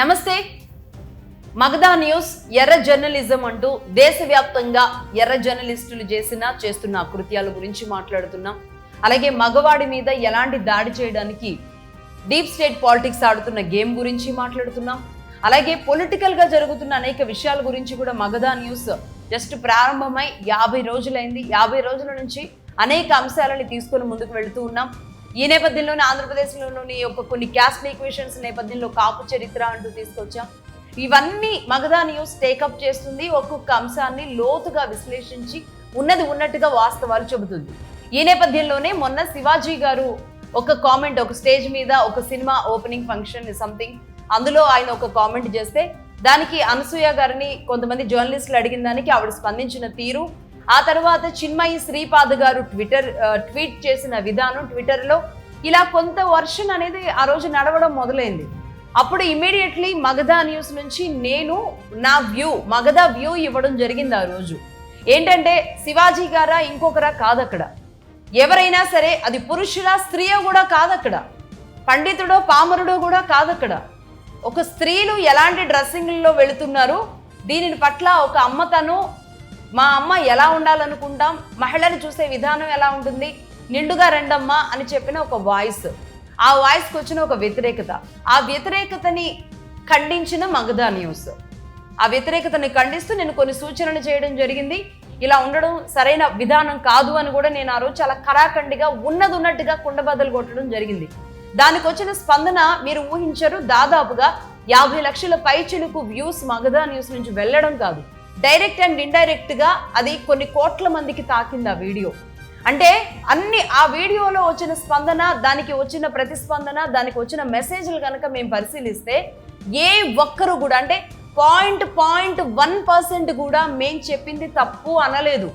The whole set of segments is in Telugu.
నమస్తే. మగధా న్యూస్ ఎర్ర జర్నలిజం అంటూ దేశవ్యాప్తంగా ఎర్ర జర్నలిస్టులు చేస్తున్న కృత్యాల గురించి మాట్లాడుతున్నాం. అలాగే మగవాడి మీద ఎలాంటి దాడి చేయడానికి డీప్ స్టేట్ పాలిటిక్స్ ఆడుతున్న గేమ్ గురించి మాట్లాడుతున్నాం. అలాగే పొలిటికల్ గా జరుగుతున్న అనేక విషయాల గురించి కూడా మగధా న్యూస్ జస్ట్ ప్రారంభమై 50 రోజులైంది. 50 రోజుల నుంచి అనేక అంశాలని తీసుకొని ముందుకు వెళుతూ ఉన్నాం. ఈ నేపథ్యంలోనే ఆంధ్రప్రదేశ్లోని కొన్ని క్యాస్ట్ ఈక్వేషన్స్ నేపథ్యంలో కాపు చరిత్ర అంటూ తీసుకొచ్చాం. ఇవన్నీ మగధా న్యూస్ టేకప్ చేస్తుంది. ఒక్కొక్క అంశాన్ని లోతుగా విశ్లేషించి ఉన్నది ఉన్నట్టుగా వాస్తవాలు చెబుతుంది. ఈ నేపథ్యంలోనే మొన్న శివాజీ గారు ఒక కామెంట్, ఒక స్టేజ్ మీద ఒక సినిమా ఓపెనింగ్ ఫంక్షన్ సంథింగ్, అందులో ఆయన ఒక కామెంట్ చేస్తే దానికి అనసూయ గారిని కొంతమంది జర్నలిస్టులు అడిగిన దానికి ఆవిడ స్పందించిన తీరు, ఆ తర్వాత చిన్మయి శ్రీపాద్ గారు ట్వీట్ చేసిన విధానం, ట్విట్టర్లో ఇలా కొంత వర్షన్ అనేది ఆ రోజు నడవడం మొదలైంది. అప్పుడు ఇమీడియట్లీ మగధా న్యూస్ నుంచి నేను నా మగధా వ్యూ ఇవ్వడం జరిగింది. ఆ రోజు ఏంటంటే శివాజీ గారా ఇంకొకరా కాదు, అక్కడ ఎవరైనా సరే అది పురుషులా స్త్రీయో కూడా కాదు, అక్కడ పండితుడో పామరుడో కూడా కాదు, అక్కడ ఒక స్త్రీలు ఎలాంటి డ్రెస్సింగ్లో వెళుతున్నారు, దీనిని పట్ల ఒక అమ్మతను, మా అమ్మ ఎలా ఉండాలనుకుంటాం, మహిళని చూసే విధానం ఎలా ఉంటుంది, నిండుగా రెండమ్మా అని చెప్పిన ఒక వాయిస్, ఆ వాయిస్కి వచ్చిన ఒక వ్యతిరేకత, ఆ వ్యతిరేకతని ఖండించిన మగధా న్యూస్, ఆ వ్యతిరేకతని ఖండిస్తూ నేను కొన్ని సూచనలు చేయడం జరిగింది. ఇలా ఉండడం సరైన విధానం కాదు అని కూడా నేను ఆ రోజు చాలా కరాఖండిగా ఉన్నది ఉన్నట్టుగా కుండబద్దలు కొట్టడం జరిగింది. దానికి వచ్చిన స్పందన మీరు ఊహించరు. దాదాపుగా 50 లక్షల పైచిలుకు వ్యూస్ మగధా న్యూస్ నుంచి వెళ్ళడం కాదు, డైరెక్ట్ అండ్ ఇండైరెక్ట్ గా అది కొన్ని కోట్ల మందికి తాకింది ఆ వీడియో. అంటే ఆ వీడియోలో వచ్చిన స్పందన, దానికి వచ్చిన ప్రతిస్పందన, దానికి వచ్చిన మెసేజ్లు కనుక మేము పరిశీలిస్తే ఏ ఒక్కరు కూడా అంటే 0.1% కూడా మేం చెప్పింది తప్పు అనలేదు.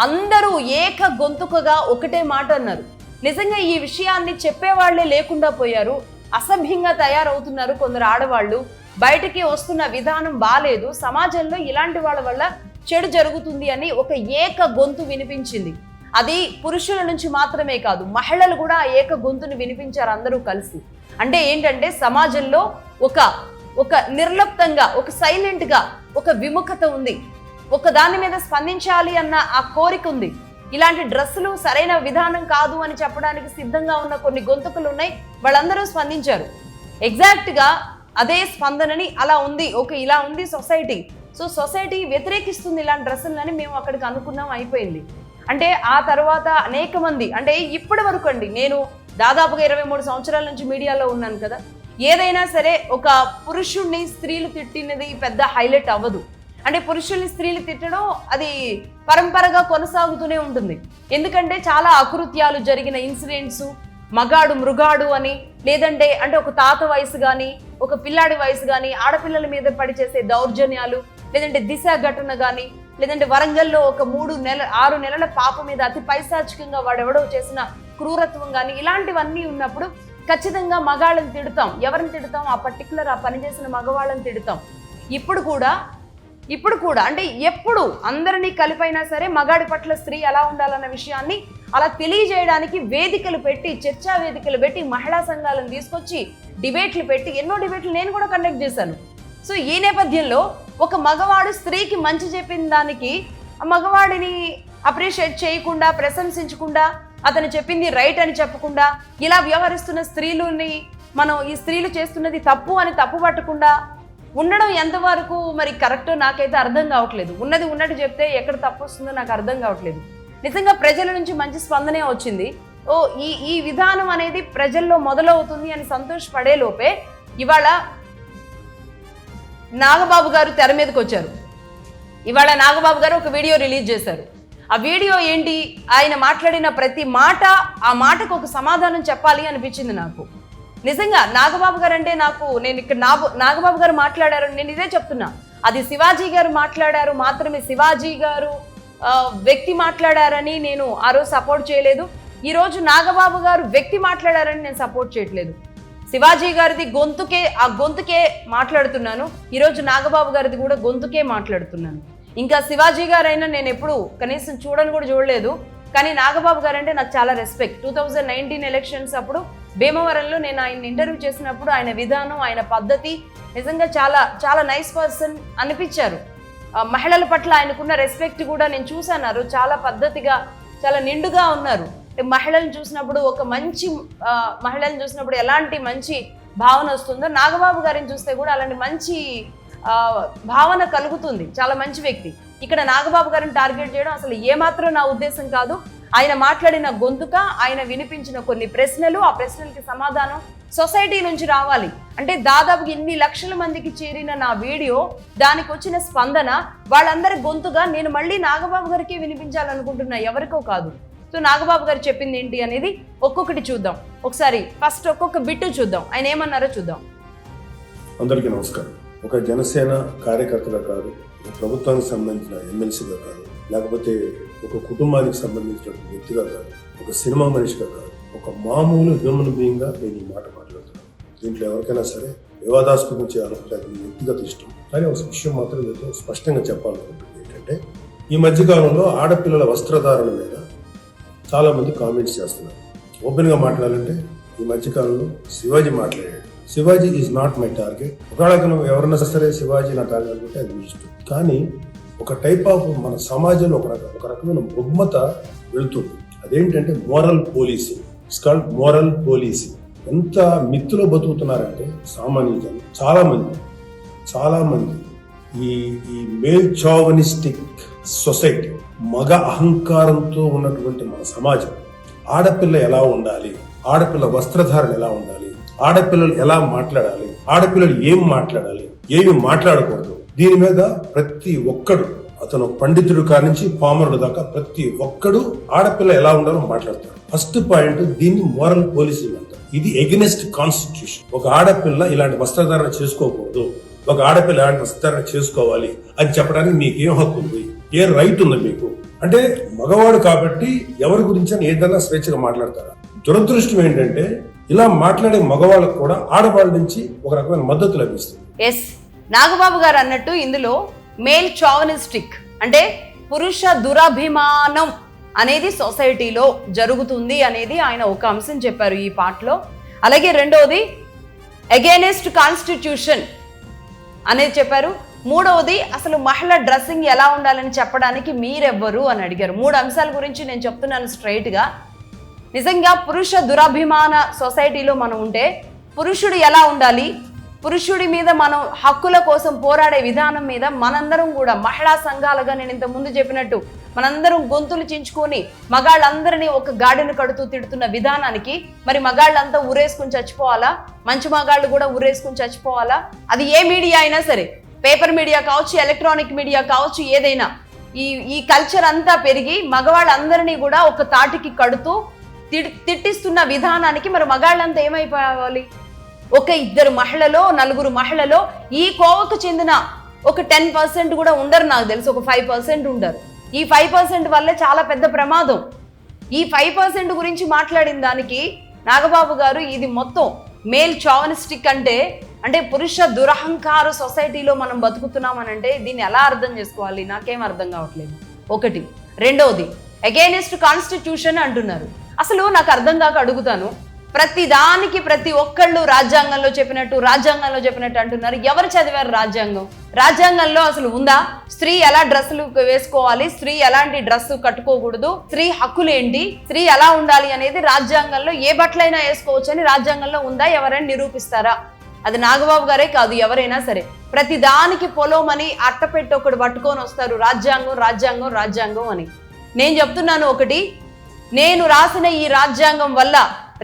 అందరూ ఏక గొంతుకగా ఒకటే మాట అన్నారు. నిజంగా ఈ విషయాన్ని చెప్పేవాళ్లే లేకుండా పోయారు. అసభ్యంగా తయారవుతున్నారు కొందరు ఆడవాళ్ళు, బయటికి వస్తున్న విధానం బాలేదు, సమాజంలో ఇలాంటి వాళ్ళ వల్ల చెడు జరుగుతుంది అని ఒక ఏక గొంతు వినిపించింది. అది పురుషుల నుంచి మాత్రమే కాదు, మహిళలు కూడా ఆ ఏక గొంతుని వినిపించారు అందరూ కలిసి. అంటే ఏంటంటే సమాజంలో ఒక నిర్లిప్తంగా, ఒక సైలెంట్ గా ఒక విముఖత ఉంది, ఒక దాని మీద స్పందించాలి అన్న ఆ కోరిక ఉంది. ఇలాంటి డ్రెస్సులు సరైన విధానం కాదు అని చెప్పడానికి సిద్ధంగా ఉన్న కొన్ని గొంతుకులు ఉన్నాయి, వాళ్ళందరూ స్పందించారు. ఎగ్జాక్ట్ గా అదే స్పందనని అలా ఉంది, ఇలా ఉంది సొసైటీ, సో సొసైటీ వ్యతిరేకిస్తుంది ఇలాంటి డ్రెస్సులని మేము అక్కడికి అనుకున్నాం, అయిపోయింది. అంటే ఆ తర్వాత అనేక మంది, అంటే ఇప్పటి వరకు అండి నేను దాదాపుగా 23 సంవత్సరాల నుంచి మీడియాలో ఉన్నాను కదా, ఏదైనా సరే ఒక పురుషుణ్ణి స్త్రీలు తిట్టినది పెద్ద హైలైట్ అవ్వదు. అంటే పురుషుల్ని స్త్రీలు తిట్టడం అది పరంపరగా కొనసాగుతూనే ఉంటుంది. ఎందుకంటే చాలా అకృత్యాలు జరిగిన ఇన్సిడెంట్స్, మగాడు మృగాడు అని, లేదంటే అంటే ఒక తాత వయసు కానీ, ఒక పిల్లాడి వయసు కానీ, ఆడపిల్లల మీద పడి చేసే దౌర్జన్యాలు, లేదంటే దిశ ఘటన కానీ, లేదంటే వరంగల్లో ఒక 6 నెలల పాప మీద అతి పైశాచికంగా వాడెవడో చేసిన క్రూరత్వం కానీ, ఇలాంటివన్నీ ఉన్నప్పుడు ఖచ్చితంగా మగాళ్ళని తిడతాం. ఎవరిని తిడతాం? ఆ పర్టికులర్ ఆ పని చేసిన మగవాళ్ళని తిడతాం. ఇప్పుడు కూడా అంటే ఎప్పుడు అందరినీ కలిపైనా సరే మగాడి పట్ల స్త్రీ ఎలా ఉండాలన్న విషయాన్ని అలా తెలియజేయడానికి వేదికలు పెట్టి, చర్చా వేదికలు పెట్టి, మహిళా సంఘాలను తీసుకొచ్చి డిబేట్లు పెట్టి, ఎన్నో డిబేట్లు నేను కూడా కండక్ట్ చేశాను. సో ఈ నేపథ్యంలో ఒక మగవాడు స్త్రీకి మంచి చెప్పిన దానికి ఆ మగవాడిని అప్రిషియేట్ చేయకుండా, ప్రశంసించకుండా, అతను చెప్పింది రైట్ అని చెప్పకుండా, ఇలా వ్యవహరిస్తున్న స్త్రీలని మనం ఈ స్త్రీలు చేస్తున్నది తప్పు అని తప్పు పట్టకుండా ఉండడం ఎంతవరకు మరి కరెక్టో నాకైతే అర్థం కావట్లేదు. ఉన్నది ఉన్నట్టు చెప్తే ఎక్కడ తప్పు వస్తుందో నాకు అర్థం కావట్లేదు. నిజంగా ప్రజల నుంచి మంచి స్పందనే వచ్చింది. ఈ విధానం అనేది ప్రజల్లో మొదలవుతుంది అని సంతోషపడే లోపే ఇవాళ నాగబాబు గారు తెర మీదకి వచ్చారు. ఇవాళ నాగబాబు గారు ఒక వీడియో రిలీజ్ చేశారు. ఆ వీడియో ఏంటి? ఆయన మాట్లాడిన ప్రతి మాట, ఆ మాటకు ఒక సమాధానం చెప్పాలి అనిపించింది నాకు. నిజంగా నాగబాబు గారు అంటే నేను ఇక్కడ నాగబాబు గారు మాట్లాడారు, నేను ఇదే చెప్తున్నా, అది శివాజీ గారు మాట్లాడారు మాత్రమే, శివాజీ గారు వ్యక్తి మాట్లాడారని నేను ఆ రోజు సపోర్ట్ చేయలేదు. ఈ రోజు నాగబాబు గారు వ్యక్తి మాట్లాడారని నేను సపోర్ట్ చేయట్లేదు. శివాజీ గారిది గొంతుకే మాట్లాడుతున్నాను, ఈరోజు నాగబాబు గారిది కూడా గొంతుకే మాట్లాడుతున్నాను. ఇంకా శివాజీ గారైనా నేను ఎప్పుడు కనీసం చూడలేదు, కానీ నాగబాబు గారు అంటే నాకు చాలా రెస్పెక్ట్. 2019 ఎలక్షన్స్ అప్పుడు భీమవరంలో నేను ఆయన ఇంటర్వ్యూ చేసినప్పుడు ఆయన విధానం, ఆయన పద్ధతి నిజంగా చాలా చాలా నైస్ పర్సన్ అనిపించారు. మహిళల పట్ల ఆయనకున్న రెస్పెక్ట్ కూడా నేను చూసాను. చాలా పద్ధతిగా, చాలా నిండుగా ఉన్నారు. మహిళలను చూసినప్పుడు ఒక మంచి మహిళలను చూసినప్పుడు ఎలాంటి మంచి భావన వస్తుందో నాగబాబు గారిని చూస్తే కూడా అలాంటి మంచి భావన కలుగుతుంది. చాలా మంచి వ్యక్తి. ఇక్కడ నాగబాబు గారిని టార్గెట్ చేయడం అసలు ఏమాత్రం నా ఉద్దేశం కాదు. ఆయన మాట్లాడిన గొంతుక, ఆయన వినిపించిన కొన్ని ప్రశ్నలు, ఆ ప్రశ్నలకి సమాధానం సొసైటీ నుంచి రావాలి. అంటే దాదాపు ఇన్ని లక్షల మందికి చేరిన నా వీడియో, దానికి వచ్చిన స్పందన, వాళ్ళందరి గొంతుగా నేను మళ్ళీ నాగబాబు గారికి వినిపించాలనుకుంటున్నా, ఎవరికో కాదు. సో నాగబాబు గారు చెప్పింది ఏంటి అనేది ఒక్కొక్కటి చూద్దాం. ఒకసారి ఫస్ట్ ఒక్కొక్క బిట్టు చూద్దాం, ఆయన ఏమన్నారో చూద్దాం. అందరికీ నమస్కారం. ఒక జనసేన కార్యకర్తగా కాదు, ఒక ప్రభుత్వానికి సంబంధించిన ఎమ్మెల్సీగా కాదు, లేకపోతే ఒక కుటుంబానికి సంబంధించిన వ్యక్తిగా కాదు, ఒక సినిమా మనిషిగా కాదు, ఒక మామూలు హ్యూమన్ బీయింగ్గా నేను ఈ మాట మాట్లాడుతున్నాను. దీంట్లో ఎవరికైనా సరే వివాదాస్పదం చేయాలనుకుంటే వ్యక్తిగత ఇష్టం. కానీ ఒక విషయం మాత్రం నేను స్పష్టంగా చెప్పాలనుకుంటుంది ఏంటంటే, ఈ మధ్యకాలంలో ఆడపిల్లల వస్త్రధారణ మీద చాలామంది కామెంట్స్ చేస్తున్నారు. ఓపెన్గా మాట్లాడాలంటే ఈ మధ్యకాలంలో శివాజీ మాట్లాడాడు. Shivaji is not my target. ఒకవేళ ఎవరన్నా సరే శివాజీ నా టార్గెట్ అనుకుంటే అది ఇష్టం. కానీ ఒక టైప్ ఆఫ్ మన సమాజంలో ఒక రకమైన రుగ్మత వెళుతుంది. అదేంటంటే moral policing. It's called moral policing. ఎంత మిత్తులో బతుకుతున్నారంటే సామాన్య జనం చాలా మంది ఈ మేల్ చావనిస్టిక్ సొసైటీ, మగ అహంకారంతో ఉన్నటువంటి మన సమాజం, ఆడపిల్ల ఎలా ఉండాలి, ఆడపిల్ల వస్త్రధారణ ఎలా ఉండాలి, ఆడపిల్లలు ఎలా మాట్లాడాలి, ఆడపిల్లలు ఏం మాట్లాడాలి, ఏమి మాట్లాడకూడదు, దీని మీద ప్రతి ఒక్కడు, అతను పండితుడు కానించి పామరుడు దాకా ప్రతి ఒక్కడు ఆడపిల్ల ఎలా ఉండాలో మాట్లాడతారు. ఫస్ట్ పాయింట్, దీన్ని మోరల్ పోలీసింగ్ అంటారు. ఇది ఎగెనిస్ట్ కాన్స్టిట్యూషన్. ఒక ఆడపిల్ల ఇలాంటి వస్త్రధారణ చేసుకోకూడదు, ఒక ఆడపిల్ల ఇలాంటి వస్త్రధారణ చేసుకోవాలి అని చెప్పడానికి మీకు ఏం హక్కు ఉంది, ఏ రైట్ ఉంది మీకు? అంటే మగవాడు కాబట్టి ఎవరి గురించి ఏదైనా స్వేచ్ఛగా మాట్లాడతారా? దురదృష్టం ఏంటంటే ఇలా మాట్లాడే మగవాళ్ళకు కూడా ఆడవాళ్ళ నుంచి ఒక రకమైన మద్దతు లభిస్తుంది. ఎస్, నాగబాబు గారు అన్నట్టు ఇందులో మేల్ చావనిస్టిక్ అంటే పురుష దురభిమానం అనేది సొసైటీలో జరుగుతుంది అనేది ఆయన ఒక అంశం చెప్పారు ఈ పాటలో. అలాగే రెండవది అగైనెస్ట్ కాన్స్టిట్యూషన్ అనేది చెప్పారు. మూడవది అసలు మహిళ డ్రెస్సింగ్ ఎలా ఉండాలని చెప్పడానికి మీరెవ్వరు అని అడిగారు. 3 అంశాల గురించి నేను చెప్తున్నాను స్ట్రైట్గా. నిజంగా పురుష దురభిమాన సొసైటీలో మనం ఉంటే పురుషుడు ఎలా ఉండాలి, పురుషుడి మీద మనం హక్కుల కోసం పోరాడే విధానం మీద మనందరం కూడా మహిళా సంఘాలుగా నేను ఇంత ముందు చెప్పినట్టు మనందరం గొంతులు చించుకొని మగాళ్ళందరినీ ఒక గాడిని కడుతూ తిడుతున్న విధానానికి మరి మగాళ్ళంతా ఊరేసుకుని చచ్చిపోవాలా? మంచి మగాళ్ళు కూడా ఊరేసుకుని చచ్చిపోవాలా? అది ఏ మీడియా అయినా సరే, పేపర్ మీడియా కావచ్చు, ఎలక్ట్రానిక్ మీడియా కావచ్చు, ఏదైనా ఈ కల్చర్ అంతా పెరిగి మగవాళ్ళందరినీ కూడా ఒక తాటికి కడుతూ తిట్టిస్తున్న విధానానికి మరి మగాళ్ళంతా ఏమైపోవాలి? ఒక 2 మహిళలో 4 మహిళలో ఈ కోవకు చెందిన ఒక 10% కూడా ఉండరు, నాకు తెలిసి ఒక 5% ఉండరు. ఈ 5% వల్లే చాలా పెద్ద ప్రమాదం. ఈ 5% గురించి మాట్లాడిన దానికి నాగబాబు గారు ఇది మొత్తం మేల్ చావనిస్టిక్ అంటే పురుష దురహంకార సొసైటీలో మనం బతుకుతున్నామనంటే దీన్ని ఎలా అర్థం చేసుకోవాలి? నాకేం అర్థం కావట్లేదు. ఒకటి. రెండవది అగైనెస్ట్ కాన్స్టిట్యూషన్ అంటున్నారు. అసలు నాకు అర్థం కాక అడుగుతాను, ప్రతి దానికి ప్రతి ఒక్కళ్ళు రాజ్యాంగంలో చెప్పినట్టు అంటున్నారు. ఎవరు చదివారు రాజ్యాంగం? రాజ్యాంగంలో అసలు ఉందా స్త్రీ ఎలా డ్రెస్సులు వేసుకోవాలి, స్త్రీ ఎలాంటి డ్రెస్సు కట్టుకోకూడదు, స్త్రీ హక్కులు ఏంటి, స్త్రీ ఎలా ఉండాలి అనేది రాజ్యాంగంలో ఏ బట్టలైనా వేసుకోవచ్చు అని రాజ్యాంగంలో ఉందా? ఎవరైనా నిరూపిస్తారా? అది నాగబాబు గారే కాదు, ఎవరైనా సరే ప్రతి దానికి పొలోమని అట్టపెట్టి ఒకటి పట్టుకొని వస్తారు, రాజ్యాంగం అని. నేను చెప్తున్నాను ఒకటి, నేను రాసిన ఈ రాజ్యాంగం వల్ల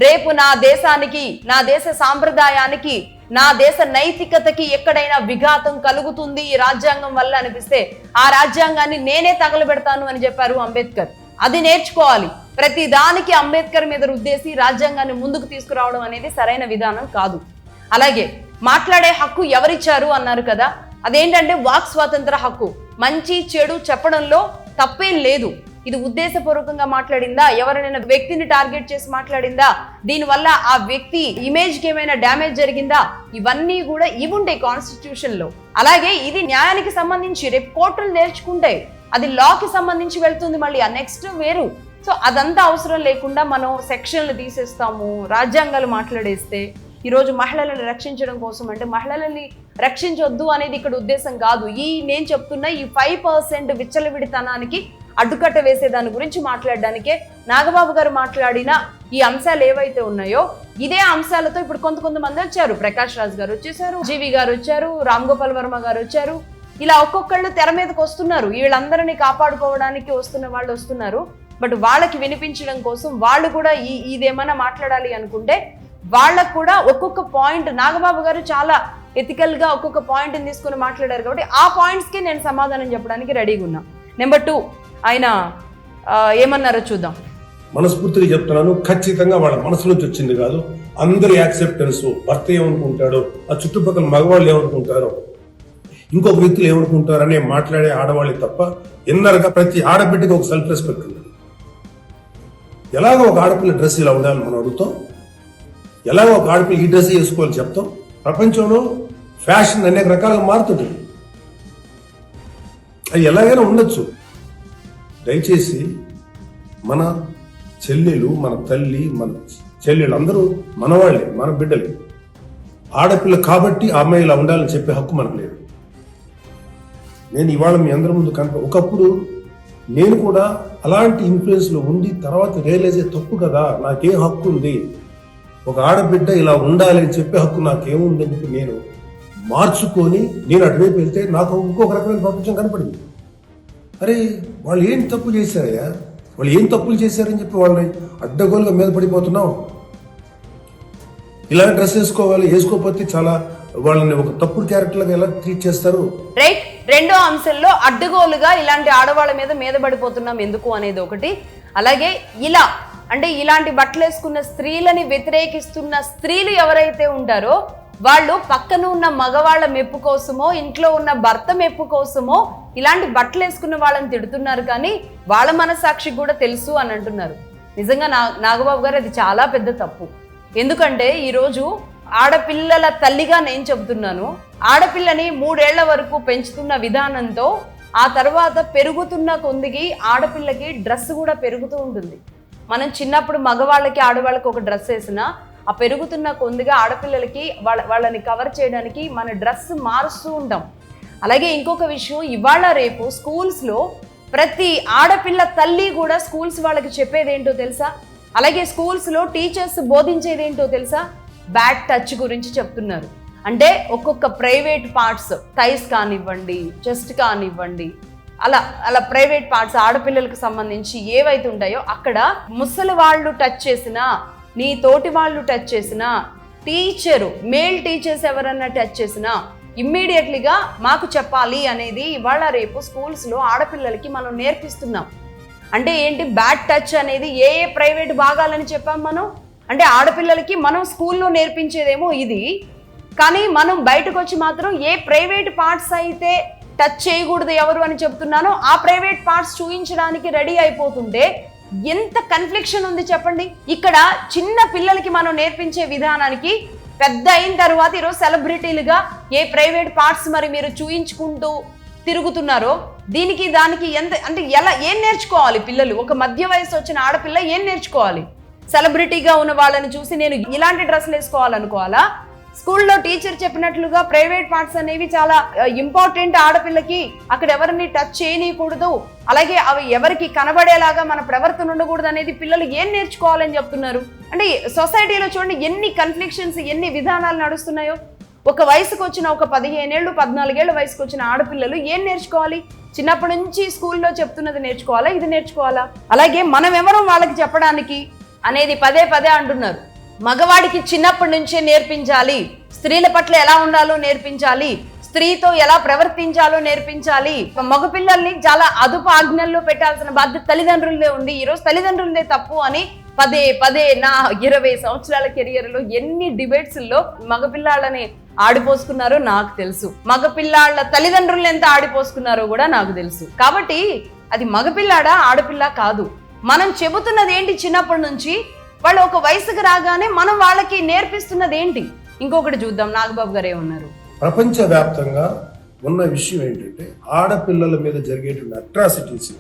రేపు నా దేశానికి, నా దేశ సాంప్రదాయానికి, నా దేశ నైతికతకి ఎక్కడైనా విఘాతం కలుగుతుంది ఈ రాజ్యాంగం వల్ల అనిపిస్తే ఆ రాజ్యాంగాన్ని నేనే తగలబెడతాను అని చెప్పారు అంబేద్కర్. అది నేర్చుకోవాలి. ప్రతి దానికి అంబేద్కర్ మీద రుద్దేసి రాజ్యాంగాన్ని ముందుకు తీసుకురావడం అనేది సరైన విధానం కాదు. అలాగే మాట్లాడే హక్కు ఎవరిచ్చారు అన్నారు కదా, అదేంటంటే వాక్ స్వాతంత్ర హక్కు. మంచి చెడు చెప్పడంలో తప్పేం లేదు. ఇది ఉద్దేశపూర్వకంగా మాట్లాడిందా, ఎవరైనా వ్యక్తిని టార్గెట్ చేసి మాట్లాడిందా, దీనివల్ల ఆ వ్యక్తి ఇమేజ్కి ఏమైనా డ్యామేజ్ జరిగిందా, ఇవన్నీ కూడా ఇవుంటాయి కాన్స్టిట్యూషన్లో. అలాగే ఇది న్యాయానికి సంబంధించి రేపు కోర్టులు నేర్చుకుంటాయి, అది లాకి సంబంధించి వెళ్తుంది. మళ్ళీ ఆ నెక్స్ట్ వేరు సో అదంతా అవసరం లేకుండా మనం సెక్షన్లు తీసేస్తాము, రాజ్యాంగాలు మాట్లాడేస్తే ఈరోజు మహిళలను రక్షించడం కోసం అంటే మహిళలని రక్షించొద్దు అనేది ఇక్కడ ఉద్దేశం కాదు. నేను చెప్తున్న ఈ 5% విచ్చలవిడితనానికి అడ్డుకట్ట వేసే దాని గురించి మాట్లాడడానికే నాగబాబు గారు మాట్లాడిన ఈ అంశాలు ఏవైతే ఉన్నాయో ఇదే అంశాలతో ఇప్పుడు కొంతమంది వచ్చారు. ప్రకాష్ రాజ్ గారు వచ్చేసారు, జీవి గారు వచ్చారు, రామ్ గోపాల్ వర్మ గారు వచ్చారు. ఇలా ఒక్కొక్కళ్ళు తెర మీదకి వస్తున్నారు. వీళ్ళందరినీ కాపాడుకోవడానికి వస్తున్న వాళ్ళు వస్తున్నారు. బట్ వాళ్ళకి వినిపించడం కోసం వాళ్ళు కూడా ఇదేమైనా మాట్లాడాలి అనుకుంటే వాళ్ళకు కూడా ఒక్కొక్క పాయింట్ నాగబాబు గారు చాలా ఎథికల్ గా ఒక్కొక్క పాయింట్ తీసుకుని మాట్లాడారు కాబట్టి ఆ పాయింట్స్ కి నేను సమాధానం చెప్పడానికి రెడీగా ఉన్నా. నెంబర్ 2 ఆయన ఏమన్నారో చూద్దాం. మనస్ఫూర్తిగా చెప్తున్నాను, ఖచ్చితంగా వాళ్ళ మనసు నుంచి వచ్చింది కాదు. అందరి యాక్సెప్టెన్స్, భర్త ఏమనుకుంటాడో, ఆ చుట్టుపక్కల మగవాళ్ళు ఏమనుకుంటారో, ఇంకొక వ్యక్తులు ఏమనుకుంటారనే మాట్లాడే ఆడవాళ్ళకి తప్ప ఎన్నరగా ప్రతి ఆడబిడ్డకి ఒక సెల్ఫ్ రెస్పెక్ట్ ఉంది. ఎలాగో ఒక ఆడపిల్ల డ్రెస్ ఇలా ఉండాలని మనం అడుగుతాం, ఎలాగో ఒక ఆడపిల్ల ఈ డ్రెస్ వేసుకోవాలని చెప్తాం. ప్రపంచంలో ఫ్యాషన్ అనేక రకాలుగా మారుతుంది, అది ఎలాగైనా ఉండొచ్చు. దయచేసి మన చెల్లెలు, మన తల్లి, మన చెల్లెలు అందరూ మనవాళ్ళే, మన బిడ్డలే. ఆడపిల్ల కాబట్టి ఆ అమ్మాయి ఇలా ఉండాలని చెప్పే హక్కు మనకు లేదు. నేను ఇవాళ మీ అందరి ముందు ఒకప్పుడు నేను కూడా అలాంటి ఇన్ఫ్లుయెన్స్లో ఉండి తర్వాత రియలైజ్ అయ్యే తప్పు కదా, నాకే హక్కు ఉంది, ఒక ఆడబిడ్డ ఇలా ఉండాలి అని చెప్పే హక్కు నాకేముందని చెప్పి నేను మార్చుకొని నేను అటువైపు వెళ్తే నాకు ఇంకొక రకమైన ప్రపంచం కనపడింది. అరే వాళ్ళు ఏం తప్పు చేశారయ్యా, వాళ్ళు ఏం తప్పులు చేశారని చెప్పి వాళ్ళని అడ్డగోలుగా మీద పడిపోతున్నాం. ఇలా డ్రెస్ వేసుకోకపోతే చాలా వాళ్ళని ఒక తప్పుడు క్యారెక్టర్లుగా ఎలా ట్రీట్ చేస్తారు. రైట్. రెండో అంశంలో అడ్డగోలుగా ఇలాంటి ఆడవాళ్ళ మీద పడిపోతున్నాం ఎందుకు అనేది ఒకటి. అలాగే ఇలాంటి బట్టలు వేసుకున్న స్త్రీలని వ్యతిరేకిస్తున్న స్త్రీలు ఎవరైతే ఉంటారో వాళ్ళు పక్కన ఉన్న మగవాళ్ళ మెప్పు కోసమో ఇంట్లో ఉన్న భర్త మెప్పు కోసమో ఇలాంటి బట్టలు వేసుకున్న వాళ్ళని తిడుతున్నారు, కానీ వాళ్ళ మనసాక్షికి కూడా తెలుసు అని అంటున్నారు. నిజంగా నాగబాబు గారు అది చాలా పెద్ద తప్పు. ఎందుకంటే ఈరోజు ఆడపిల్లల తల్లిగా నేను చెబుతున్నాను, ఆడపిల్లని 3 ఏళ్ల వరకు పెంచుతున్న విధానంతో ఆ తర్వాత పెరుగుతున్న కొందికి ఆడపిల్లకి డ్రెస్ కూడా పెరుగుతూ ఉంటుంది. మనం చిన్నప్పుడు మగవాళ్ళకి ఆడవాళ్ళకి ఒక డ్రెస్ వేసినా ఆ పెరుగుతున్న కొందిగా ఆడపిల్లలకి వాళ్ళని కవర్ చేయడానికి మన డ్రెస్ మారుస్తూ ఉంటాం. అలాగే ఇంకొక విషయం, ఇవాళ రేపు స్కూల్స్లో ప్రతి ఆడపిల్ల తల్లి కూడా స్కూల్స్ వాళ్ళకి చెప్పేదేంటో తెలుసా? అలాగే స్కూల్స్లో టీచర్స్ బోధించేదేంటో తెలుసా? బ్యాడ్ టచ్ గురించి చెప్తున్నారు. అంటే ఒక్కొక్క ప్రైవేట్ పార్ట్స్, థైస్ కానివ్వండి, చెస్ట్ కానివ్వండి, అలా ప్రైవేట్ పార్ట్స్ ఆడపిల్లలకు సంబంధించి ఏవైతే ఉంటాయో అక్కడ ముసలి వాళ్ళు టచ్ చేసినా, నీ తోటి వాళ్ళు టచ్ చేసినా, మేల్ టీచర్స్ ఎవరన్నా టచ్ చేసినా ఇమ్మీడియట్లీగా మాకు చెప్పాలి అనేది ఇవాళ రేపు స్కూల్స్లో ఆడపిల్లలకి మనం నేర్పిస్తున్నాం. అంటే ఏంటి బ్యాడ్ టచ్ అనేది ఏ ప్రైవేట్ భాగాలని చెప్పాం మనం? అంటే ఆడపిల్లలకి మనం స్కూల్లో నేర్పించేదేమో ఇది, కానీ మనం బయటకు వచ్చి మాత్రం ఏ ప్రైవేట్ పార్ట్స్ అయితే టచ్ చేయకూడదు ఎవరు అని చెప్తున్నానో ఆ ప్రైవేట్ పార్ట్స్ చూపించడానికి రెడీ అయిపోతుంటే ఎంత కన్ఫ్లిక్షన్ ఉంది చెప్పండి. ఇక్కడ చిన్న పిల్లలకి మనం నేర్పించే విధానానికి పెద్ద అయిన తర్వాత ఈరోజు సెలబ్రిటీలుగా ఏ ప్రైవేట్ పార్ట్స్ మరి మీరు చూయించుకుంటూ తిరుగుతున్నారో దానికి ఎంత అంటే ఏం నేర్చుకోవాలి పిల్లలు? ఒక మధ్య వయసు వచ్చిన ఆడపిల్ల ఏం నేర్చుకోవాలి? సెలబ్రిటీగా ఉన్న వాళ్ళని చూసి నేను ఇలాంటి డ్రెస్సులు వేసుకోవాలనుకోవాలా? స్కూల్లో టీచర్ చెప్పినట్లుగా ప్రైవేట్ పార్ట్స్ అనేవి చాలా ఇంపార్టెంట్. ఆడపిల్లకి అక్కడ ఎవరిని టచ్ చేయనీయకూడదు, అలాగే అవి ఎవరికి కనబడేలాగా మన ప్రవర్తన ఉండకూడదు అనేది పిల్లలు ఏం నేర్చుకోవాలని చెప్తున్నారు? అంటే సొసైటీలో చూడండి ఎన్ని కన్ఫ్లిక్షన్స్, ఎన్ని విధానాలు నడుస్తున్నాయో. ఒక వయసుకు వచ్చిన ఒక 15 ఏళ్ళు 14 ఏళ్ళ వయసుకు వచ్చిన ఆడపిల్లలు ఏం నేర్చుకోవాలి? చిన్నప్పటి నుంచి స్కూల్లో చెప్తున్నది నేర్చుకోవాలా, ఇది నేర్చుకోవాలా? అలాగే మనం ఎవరో వాళ్ళకి చెప్పడానికి అనేది పదే అంటున్నారు. మగవాడికి చిన్నప్పటి నుంచే నేర్పించాలి, స్త్రీల పట్ల ఎలా ఉండాలో నేర్పించాలి, స్త్రీతో ఎలా ప్రవర్తించాలో నేర్పించాలి. మగపిల్లల్ని చాలా అదుపు ఆజ్ఞల్లో పెట్టాల్సిన బాధ్యత తల్లిదండ్రులదే ఉంది. ఈరోజు తల్లిదండ్రులదే తప్పు అని పదే నా 20 సంవత్సరాల కెరియర్లో ఎన్ని డిబేట్స్లో మగపిల్లాళ్ళని ఆడిపోసుకున్నారో నాకు తెలుసు, మగపిల్లాళ్ళ తల్లిదండ్రులను ఎంత ఆడిపోసుకున్నారో కూడా నాకు తెలుసు. కాబట్టి అది మగపిల్లాడా ఆడపిల్ల కాదు. మనం చెబుతున్నది ఏంటి? చిన్నప్పటి నుంచి వాళ్ళు ఒక వయసుకు రాగానే మనం వాళ్ళకి నేర్పిస్తున్నది ఏంటి? ఇంకొకటి చూద్దాం, నాగబాబు గారు ఏమన్నారు. ప్రపంచవ్యాప్తంగా ఉన్న విషయం ఏంటంటే ఆడపిల్లల మీద జరిగేటువంటి అట్రాసిటీస్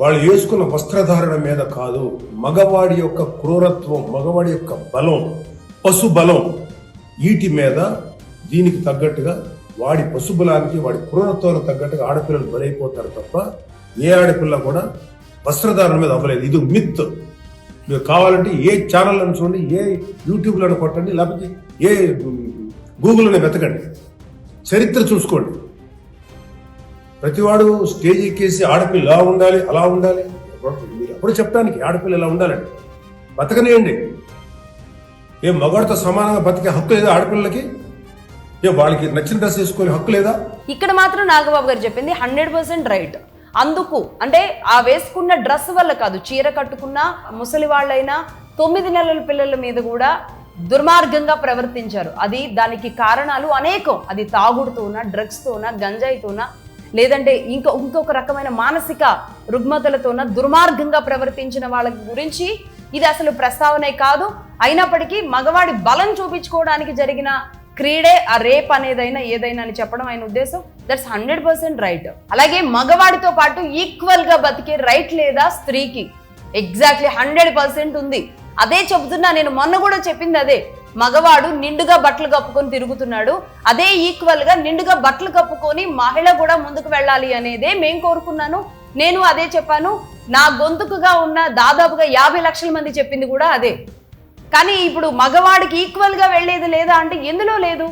వాళ్ళు వేసుకున్న వస్త్రధారణ మీద కాదు, మగవాడి యొక్క క్రూరత్వం, మగవాడి యొక్క బలం, పశు బలం, వీటి మీద దీనికి తగ్గట్టుగా వాడి పశుబలానికి వాడి క్రూరత్వానికి తగ్గట్టుగా ఆడపిల్లలు బలైపోతారు తప్ప ఏ ఆడపిల్ల కూడా వస్త్రధారణ మీద అవ్వలేదు. ఇది మిత్. మీరు కావాలంటే ఏ ఛానల్లను చూడండి, ఏ యూట్యూబ్లను కొట్టండి, లేకపోతే ఏ గూగుల్లోనే వెతకండి, చరిత్ర చూసుకోండి. ప్రతివాడు స్టేజ్ ఎక్కేసి ఆడపిల్ల ఇలా ఉండాలి అలా ఉండాలి మీరు ఎప్పుడు చెప్పడానికి ఆడపిల్ల ఇలా ఉండాలండి, బతకనేయండి. ఏ మగవాడితో సమానంగా బతికే హక్కు లేదా ఆడపిల్లలకి? ఏ వాళ్ళకి నచ్చిన డ్రెస్ వేసుకొని హక్కు లేదా? ఇక్కడ మాత్రం నాగబాబు గారు చెప్పింది 100% రైట్. అందుకు అంటే ఆ వేసుకున్న డ్రెస్ వల్ల కాదు, చీర కట్టుకున్న ముసలి వాళ్ళైనా 9 నెలల పిల్లల మీద కూడా దుర్మార్గంగా ప్రవర్తించారు. అది దానికి కారణాలు అనేకం. అది తాగుడుతోనా, డ్రగ్స్తోనా, గంజాయితోనా, లేదంటే ఇంకొక రకమైన మానసిక రుగ్మతలతోన దుర్మార్గంగా ప్రవర్తించిన వాళ్ళ గురించి ఇది అసలు ప్రస్తావనే కాదు. అయినప్పటికీ మగవాడి బలం చూపించుకోవడానికి జరిగిన క్రీడే ఆ రేప్ అనేదైనా ఏదైనా అని చెప్పడం ఆయన ఉద్దేశం. That's 100% right. అలాగే మగవాడితో పాటు ఈక్వల్ గా బతికే రైట్ లేదా స్త్రీకి ఎగ్జాక్ట్లీ 100% ఉంది. అదే చెబుతున్నా నేను, మొన్న కూడా చెప్పింది అదే. మగవాడు నిండుగా బట్టలు కప్పుకొని తిరుగుతున్నాడు, అదే ఈక్వల్ గా నిండుగా బట్టలు కప్పుకొని మహిళ కూడా ముందుకు వెళ్ళాలి అనేదే మేం కోరుకున్నాను. నేను అదే చెప్పాను. నా గొంతుకుగా ఉన్న దాదాపుగా 50 లక్షల మంది చెప్పింది కూడా అదే. కానీ ఇప్పుడు మగవాడికి ఈక్వల్ గా వెళ్లేది లేదా అంటే ఎందులో లేదు.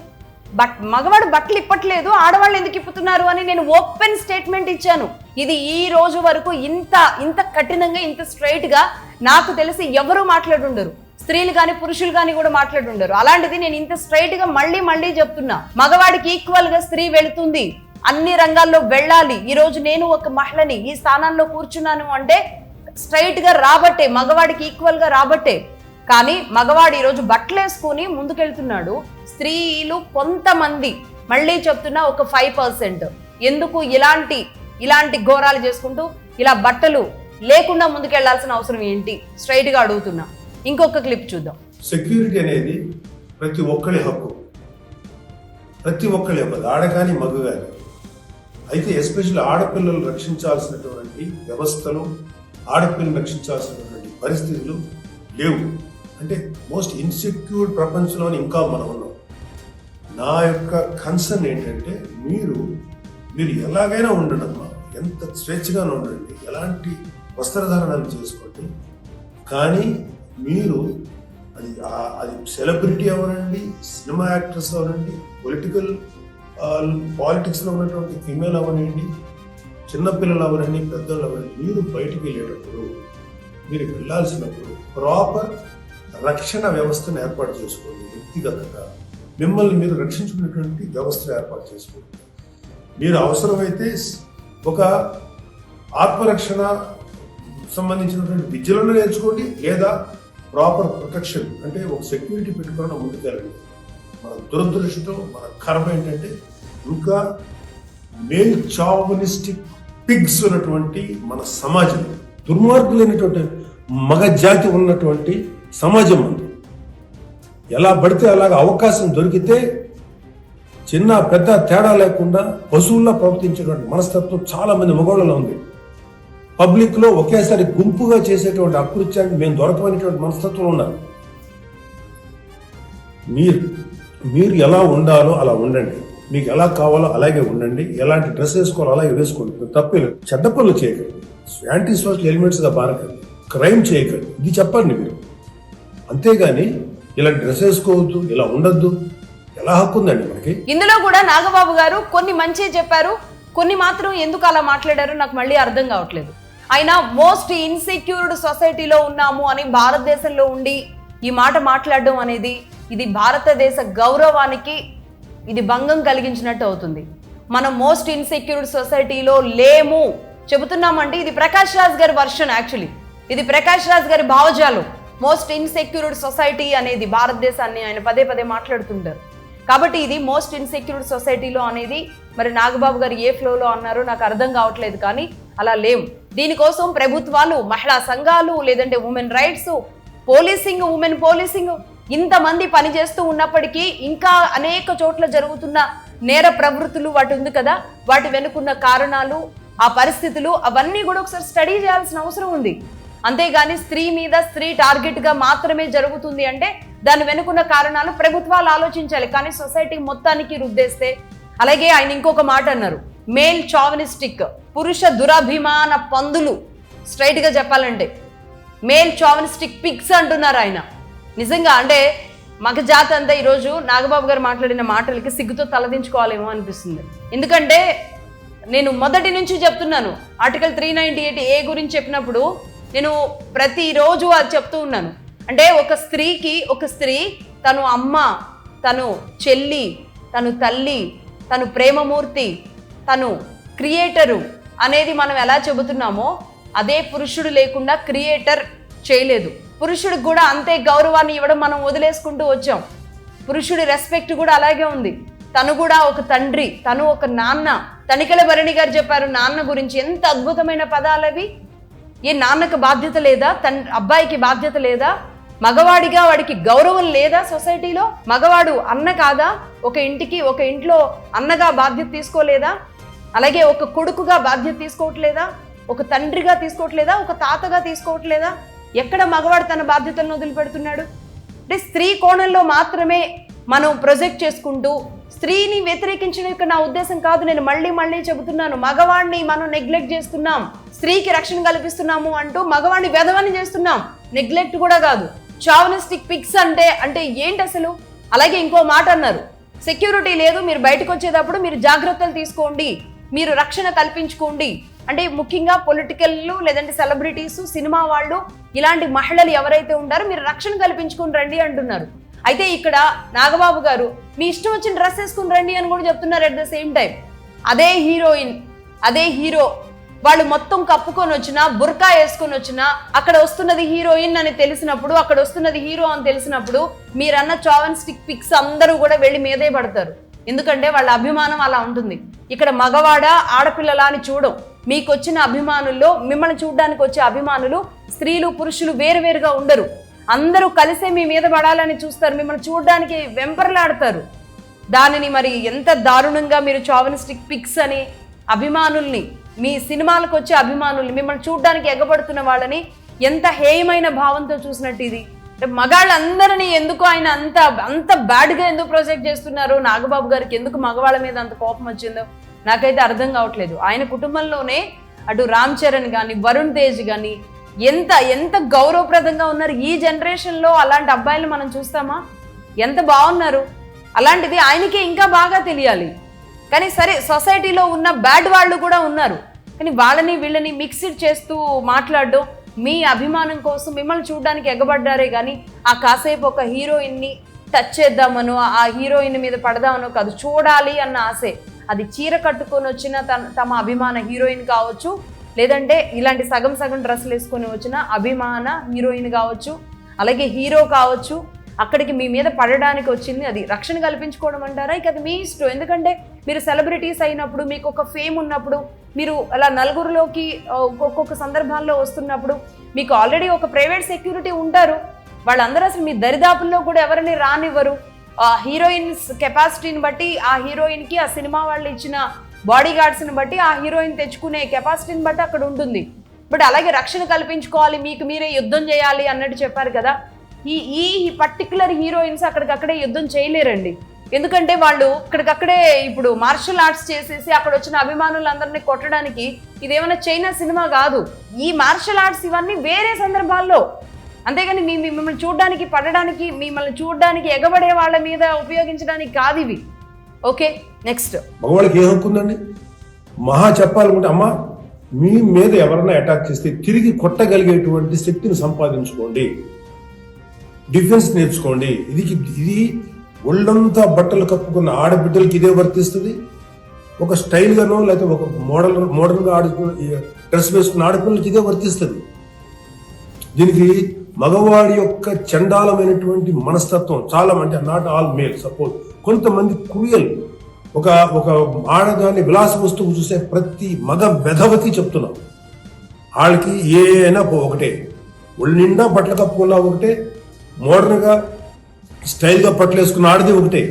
మగవాడు బట్టలు ఇప్పట్లేదు, ఆడవాళ్ళు ఎందుకు ఇప్పుతున్నారు అని నేను ఓపెన్ స్టేట్మెంట్ ఇచ్చాను. ఇది ఈ రోజు వరకు ఇంత కఠినంగా, ఇంత స్ట్రైట్ గా నాకు తెలిసి ఎవరు మాట్లాడుండరు. స్త్రీలు కానీ పురుషులు కానీ కూడా మాట్లాడుండరు. అలాంటిది నేను ఇంత స్ట్రైట్ గా మళ్ళీ చెప్తున్నా, మగవాడికి ఈక్వల్ గా స్త్రీ వెళుతుంది, అన్ని రంగాల్లో వెళ్ళాలి. ఈ రోజు నేను ఒక మహిళని ఈ స్థానంలో కూర్చున్నాను అంటే స్ట్రైట్ గా రాబట్టే, మగవాడికి ఈక్వల్ గా రాబట్టే. కానీ మగవాడు ఈరోజు బట్టలు వేసుకుని ముందుకెళ్తున్నాడు. స్త్రీలు కొంతమంది, మళ్ళీ చెప్తున్నా ఒక 5%, ఎందుకు ఇలాంటి ఘోరాలు చేసుకుంటూ ఇలా బట్టలు లేకుండా ముందుకెళ్లాల్సిన అవసరం ఏంటి? స్ట్రైట్ గా అడుగుతున్నా. ఇంకొక క్లిప్ చూద్దాం. సెక్యూరిటీ అనేది ప్రతి ఒక్కరి హక్కు, ప్రతి ఒక్కరి హక్కు, ఆడ కానీ మగ కానీ. అయితే ఎస్పెషల్లీ ఆడపిల్లలు రక్షించాల్సినటువంటి వ్యవస్థలు, ఆడపిల్లలు రక్షించాల్సినటువంటి పరిస్థితులు లేవు. అంటే మోస్ట్ ఇన్సెక్యూర్ ప్రపంచంలోని ఇంకా మనం ఉన్నాం. నా యొక్క కన్సర్న్ ఏంటంటే మీరు ఎలాగైనా ఉండండి అమ్మా, ఎంత స్వేచ్ఛగానే ఉండండి, ఎలాంటి వస్త్రధారణలు చేసుకోండి. కానీ మీరు అది సెలబ్రిటీ అవనండి, సినిమా యాక్టర్స్ అవనండి, పాలిటిక్స్లో ఉన్నటువంటి ఫిమేల్ అవనండి, చిన్నపిల్లలు అవనండి, పెద్దలు అవనండి, మీరు బయటికి వెళ్ళేటప్పుడు, మీరు వెళ్ళాల్సినప్పుడు ప్రాపర్ రక్షణ వ్యవస్థను ఏర్పాటు చేసుకోండి. వ్యక్తిగతంగా మిమ్మల్ని మీరు రక్షించుకునేటువంటి వ్యవస్థను ఏర్పాటు చేసుకోండి. మీరు అవసరమైతే ఒక ఆత్మరక్షణ సంబంధించినటువంటి విద్యలను నేర్చుకోండి, లేదా ప్రాపర్ ప్రొటెక్షన్ అంటే ఒక సెక్యూరిటీ పెట్టుకోవడం ముందుకెళ్ళండి. మన దురదృష్టం, మన కర్మ ఏంటంటే ఇంకా మేల్ చావనిస్టిక్ పిగ్స్ ఉన్నటువంటి మన సమాజం, దుర్మార్గులైనటువంటి మగ జాతి ఉన్నటువంటి సమాజం ఉంది. ఎలా పడితే అలాగ అవకాశం దొరికితే చిన్న పెద్ద తేడా లేకుండా పశువుల్లో ప్రవర్తించేటువంటి మనస్తత్వం చాలా మంది మగవాళ్ళలో ఉంది. పబ్లిక్ లో ఒకేసారి గుంపుగా చేసేటువంటి అకృత్యానికి మేము దొరకమైనటువంటి మనస్తత్వం ఉన్నారు. మీరు ఎలా ఉండాలో అలా ఉండండి, మీకు ఎలా కావాలో అలాగే ఉండండి, ఎలాంటి డ్రెస్ వేసుకోవాలో అలాగే వేసుకోండి. తప్పలేదు. చెడ్డ పనులు చేయకండి, యాంటీ సోషల్ ఎలిమెంట్స్ గా బారకండి, క్రైమ్ చేయకండి, ఇది చెప్పండి మీరు. అంతేగాని ఇలా డ్రెస్ వేసుకోవద్దు, ఇలా ఉండొద్దు, ఎలా హక్కు ఉందండి మనకి? ఇందులో కూడా నాగబాబు గారు కొన్ని మంచి చెప్పారు, కొన్ని మాత్రం ఎందుకు అలా మాట్లాడారు నాకు మళ్ళీ అర్థం కావట్లేదు. ఆయన మోస్ట్ ఇన్సెక్యూర్డ్ సొసైటీలో ఉన్నాము అని భారతదేశంలో ఉండి ఈ మాట మాట్లాడడం అనేది ఇది భారతదేశ గౌరవానికి ఇది భంగం కలిగించినట్టు అవుతుంది. మనం మోస్ట్ ఇన్సెక్యూర్డ్ సొసైటీలో లేము చెబుతున్నామంటే ఇది ప్రకాష్ రాజ్ గారి వర్షన్. యాక్చువల్లీ ఇది ప్రకాష్ రాజ్ గారి భావజాలం. మోస్ట్ ఇన్సెక్యూర్డ్ సొసైటీ అనేది భారతదేశాన్ని ఆయన పదే మాట్లాడుతుంటారు. కాబట్టి ఇది మోస్ట్ ఇన్సెక్యూర్డ్ సొసైటీలో అనేది మరి నాగబాబు గారు ఏ ఫ్లోలో అన్నారో నాకు అర్థం కావట్లేదు. కానీ అలా లేవు. దీనికోసం ప్రభుత్వాలు, మహిళా సంఘాలు, లేదంటే women rights, policing, women policing ఇంతమంది పనిచేస్తూ ఉన్నప్పటికీ ఇంకా అనేక చోట్ల జరుగుతున్న నేర ప్రవృత్తులు వాటి ఉంది కదా, వాటి వెనుకున్న కారణాలు ఆ పరిస్థితులు అవన్నీ కూడా ఒకసారి స్టడీ చేయాల్సిన అవసరం ఉంది. అంతేగాని స్త్రీ మీద స్త్రీ టార్గెట్గా మాత్రమే జరుగుతుంది అంటే దాని వెనుకున్న కారణాలు ప్రభుత్వాలు ఆలోచించాలి, కానీ సొసైటీ మొత్తానికి రుద్దేస్తే. అలాగే ఆయన ఇంకొక మాట అన్నారు, మేల్ చావనిస్టిక్, పురుష దురాభిమాన పందులు. స్ట్రైట్గా చెప్పాలంటే మేల్ చావనిస్టిక్ పిగ్స్ అంటున్నారు ఆయన. నిజంగా అంటే మగ జాతి అంతా ఈరోజు నాగబాబు గారు మాట్లాడిన మాటలకి సిగ్గుతో తలదించుకోవాలేమో అనిపిస్తుంది. ఎందుకంటే నేను మొదటి నుంచి చెప్తున్నాను, ఆర్టికల్ 398A గురించి చెప్పినప్పుడు నేను ప్రతిరోజు అది చెప్తూ ఉన్నాను. అంటే ఒక స్త్రీ తను అమ్మ, తను చెల్లి, తను తల్లి, తను ప్రేమమూర్తి, తను క్రియేటరు అనేది మనం ఎలా చెబుతున్నామో అదే పురుషుడు లేకుండా క్రియేటర్ చేయలేదు. పురుషుడికి కూడా అంతే గౌరవాన్ని ఇవ్వడం మనం వదిలేసుకుంటూ వచ్చాం. పురుషుడి రెస్పెక్ట్ కూడా అలాగే ఉంది. తను కూడా ఒక తండ్రి, తను ఒక నాన్న. తనికెల భరణి గారు చెప్పారు నాన్న గురించి, ఎంత అద్భుతమైన పదాలు అవి. ఏ నాన్నకు బాధ్యత లేదా? అబ్బాయికి బాధ్యత లేదా? మగవాడిగా వాడికి గౌరవం లేదా సొసైటీలో? మగవాడు అన్న కాదా? ఒక ఇంట్లో అన్నగా బాధ్యత తీసుకోలేదా? అలాగే ఒక కొడుకుగా బాధ్యత తీసుకోవట్లేదా? ఒక తండ్రిగా తీసుకోవట్లేదా? ఒక తాతగా తీసుకోవట్లేదా? ఎక్కడ మగవాడు తన బాధ్యతలను వదిలిపెడుతున్నాడు? అంటే స్త్రీ కోణంలో మాత్రమే మనం ప్రొజెక్ట్ చేసుకుంటూ స్త్రీని వ్యతిరేకించడం ఇక్కడ నా ఉద్దేశం కాదు. నేను మళ్ళీ చెబుతున్నాను, మగవాడిని మనం నెగ్లెక్ట్ చేస్తున్నాం. స్త్రీకి రక్షణ కల్పిస్తున్నాము అంటూ మగవాడిని వెధవని చేస్తున్నాం. నెగ్లెక్ట్ కూడా కాదు. చావనిస్టిక్ పిగ్స్ అంటే ఏంటి అసలు? అలాగే ఇంకో మాట అన్నారు, సెక్యూరిటీ లేదు, మీరు బయటకు వచ్చేటప్పుడు మీరు జాగ్రత్తలు తీసుకోండి, మీరు రక్షణ కల్పించుకోండి. అంటే ముఖ్యంగా పొలిటికల్లు, లేదంటే సెలబ్రిటీస్, సినిమా వాళ్ళు, ఇలాంటి మహిళలు ఎవరైతే ఉంటారో మీరు రక్షణ కల్పించుకుని రండి అంటున్నారు. అయితే ఇక్కడ నాగబాబు గారు మీ ఇష్టం వచ్చిన డ్రెస్ వేసుకుని రండి అని కూడా చెప్తున్నారు. అట్ ద సేమ్ టైం అదే హీరోయిన్, అదే హీరో వాళ్ళు మొత్తం కప్పుకొని వచ్చినా, బుర్కా వేసుకొని వచ్చినా, అక్కడ వస్తున్నది హీరోయిన్ అని తెలిసినప్పుడు, అక్కడ వస్తున్నది హీరో అని తెలిసినప్పుడు మీరన్న చావనిస్టిక్ పిక్స్ అందరూ కూడా వెళ్ళి మీదే పడతారు. ఎందుకంటే వాళ్ళ అభిమానం అలా ఉంటుంది. ఇక్కడ మగవాడ ఆడపిల్లలా అని చూడం. మీకు వచ్చిన అభిమానుల్లో మిమ్మల్ని చూడడానికి వచ్చే అభిమానులు స్త్రీలు పురుషులు వేరువేరుగా ఉండరు. అందరూ కలిసే మీ మీద పడాలని చూస్తారు, మిమ్మల్ని చూడడానికి వెంపర్లాడతారు. దానిని మరి ఎంత దారుణంగా మీరు చావనిస్టిక్ పిక్స్ అని అభిమానుల్ని, మీ సినిమాలకు వచ్చే అభిమానుల్ని, మిమ్మల్ని చూడడానికి ఎగబడుతున్న వాళ్ళని ఎంత హేయమైన భావంతో చూసినట్టు ఇది. మగాళ్ళందరినీ ఎందుకు ఆయన అంత బ్యాడ్గా ఎందుకు ప్రొజెక్ట్ చేస్తున్నారు? నాగబాబు గారికి ఎందుకు మగవాళ్ళ మీద అంత కోపం వచ్చిందో నాకైతే అర్థం కావట్లేదు. ఆయన కుటుంబంలోనే అటు రామ్ చరణ్ కానీ, వరుణ్ తేజ్ కానీ ఎంత గౌరవప్రదంగా ఉన్నారు. ఈ జనరేషన్లో అలాంటి అబ్బాయిలు మనం చూస్తామా? ఎంత బాగున్నారు. అలాంటిది ఆయనకే ఇంకా బాగా తెలియాలి. కానీ సరే, సొసైటీలో ఉన్న బ్యాడ్ వాళ్ళు కూడా ఉన్నారు, కానీ వాళ్ళని వీళ్ళని మిక్స్డ్ చేస్తూ మాట్లాడడం, మీ అభిమానం కోసం మిమ్మల్ని చూడడానికి ఎగబడ్డారే కానీ ఆ కాసేపు ఒక హీరోయిన్ని టచ్ చేద్దామనో, ఆ హీరోయిన్ మీద పడదామనో కాదు, చూడాలి అన్న ఆశే. అది చీర కట్టుకొని వచ్చిన తమ అభిమాన హీరోయిన్ కావచ్చు, లేదంటే ఇలాంటి సగం డ్రెస్సులు వేసుకొని వచ్చిన అభిమాన హీరోయిన్ కావచ్చు, అలాగే హీరో కావచ్చు, అక్కడికి మీ మీద పడడానికి వచ్చింది. అది రక్షణ కల్పించుకోవడం అంటారా? ఇక అది మీ ఇష్టం. ఎందుకంటే మీరు సెలబ్రిటీస్ అయినప్పుడు, మీకు ఒక ఫేమ్ ఉన్నప్పుడు, మీరు అలా నలుగురిలోకి ఒక్కొక్క సందర్భాల్లో వస్తున్నప్పుడు మీకు ఆల్రెడీ ఒక ప్రైవేట్ సెక్యూరిటీ ఉంటారు. వాళ్ళందరూ అసలు మీ దరిదాపుల్లో కూడా ఎవరిని రానివ్వరు. హీరోయిన్స్ కెపాసిటీని బట్టి, ఆ హీరోయిన్కి ఆ సినిమా వాళ్ళు ఇచ్చిన బాడీ గార్డ్స్ని బట్టి, ఆ హీరోయిన్ తెచ్చుకునే కెపాసిటీని బట్టి అక్కడ ఉంటుంది. బట్ అలాగే రక్షణ కల్పించుకోవాలి, మీకు మీరే యుద్ధం చేయాలి అన్నట్టు చెప్పారు కదా. ఈ పర్టికులర్ హీరోయిన్స్ అక్కడికక్కడే యుద్ధం చేయలేరండి. ఎందుకంటే వాళ్ళు ఇక్కడికక్కడే ఇప్పుడు మార్షల్ ఆర్ట్స్ చేసేసి అక్కడ వచ్చిన అభిమానులందరినీ కొట్టడానికి ఇదేమైనా చైనా సినిమా కాదు. ఈ మార్షల్ ఆర్ట్స్ ఇవన్నీ వేరే సందర్భాల్లో, అంతేగాని మిమ్మల్ని చూడడానికి పడడానికి, మిమ్మల్ని చూడడానికి ఎగబడే వాళ్ళ మీద ఉపయోగించడానికి కాదు ఇవి. Okay, next. మగవాళ్ళకి ఏ హక్కు ఉందండి? మహా చెప్పాలనుకుంటే, అమ్మా మీ మీద ఎవరైనా అటాక్ చేస్తే తిరిగి కొట్టగలిగేటువంటి శక్తిని సంపాదించుకోండి, డిఫెన్స్ నేర్చుకోండి. ఇది ఒళ్ళంతా బట్టలు కప్పుకున్న ఆడబిడ్డలకి ఇదే వర్తిస్తుంది. ఒక స్టైల్గానో లేకపోతే ఒక మోడల్గా డ్రెస్ వేసుకున్న ఆడపిల్లలకి ఇదే వర్తిస్తుంది. దీనికి మగవాడి యొక్క చండాలమైనటువంటి మనస్తత్వం చాలా, అంటే నాట్ ఆల్ మేల్, సపోజ్ కొంతమంది క్రూయల్, ఒక ఆడదాన్ని విలాస వస్తువు చూసే ప్రతి మగ వెధవకి చెప్తున్నాం, వాళ్ళకి ఏమైనా ఒకటే, ఒళ్ళు నిండా బట్టలు కప్పుకున్నా ఒకటే, మోడర్న్గా స్టైల్గా పట్టలేసుకున్న ఆడది ఒకటే.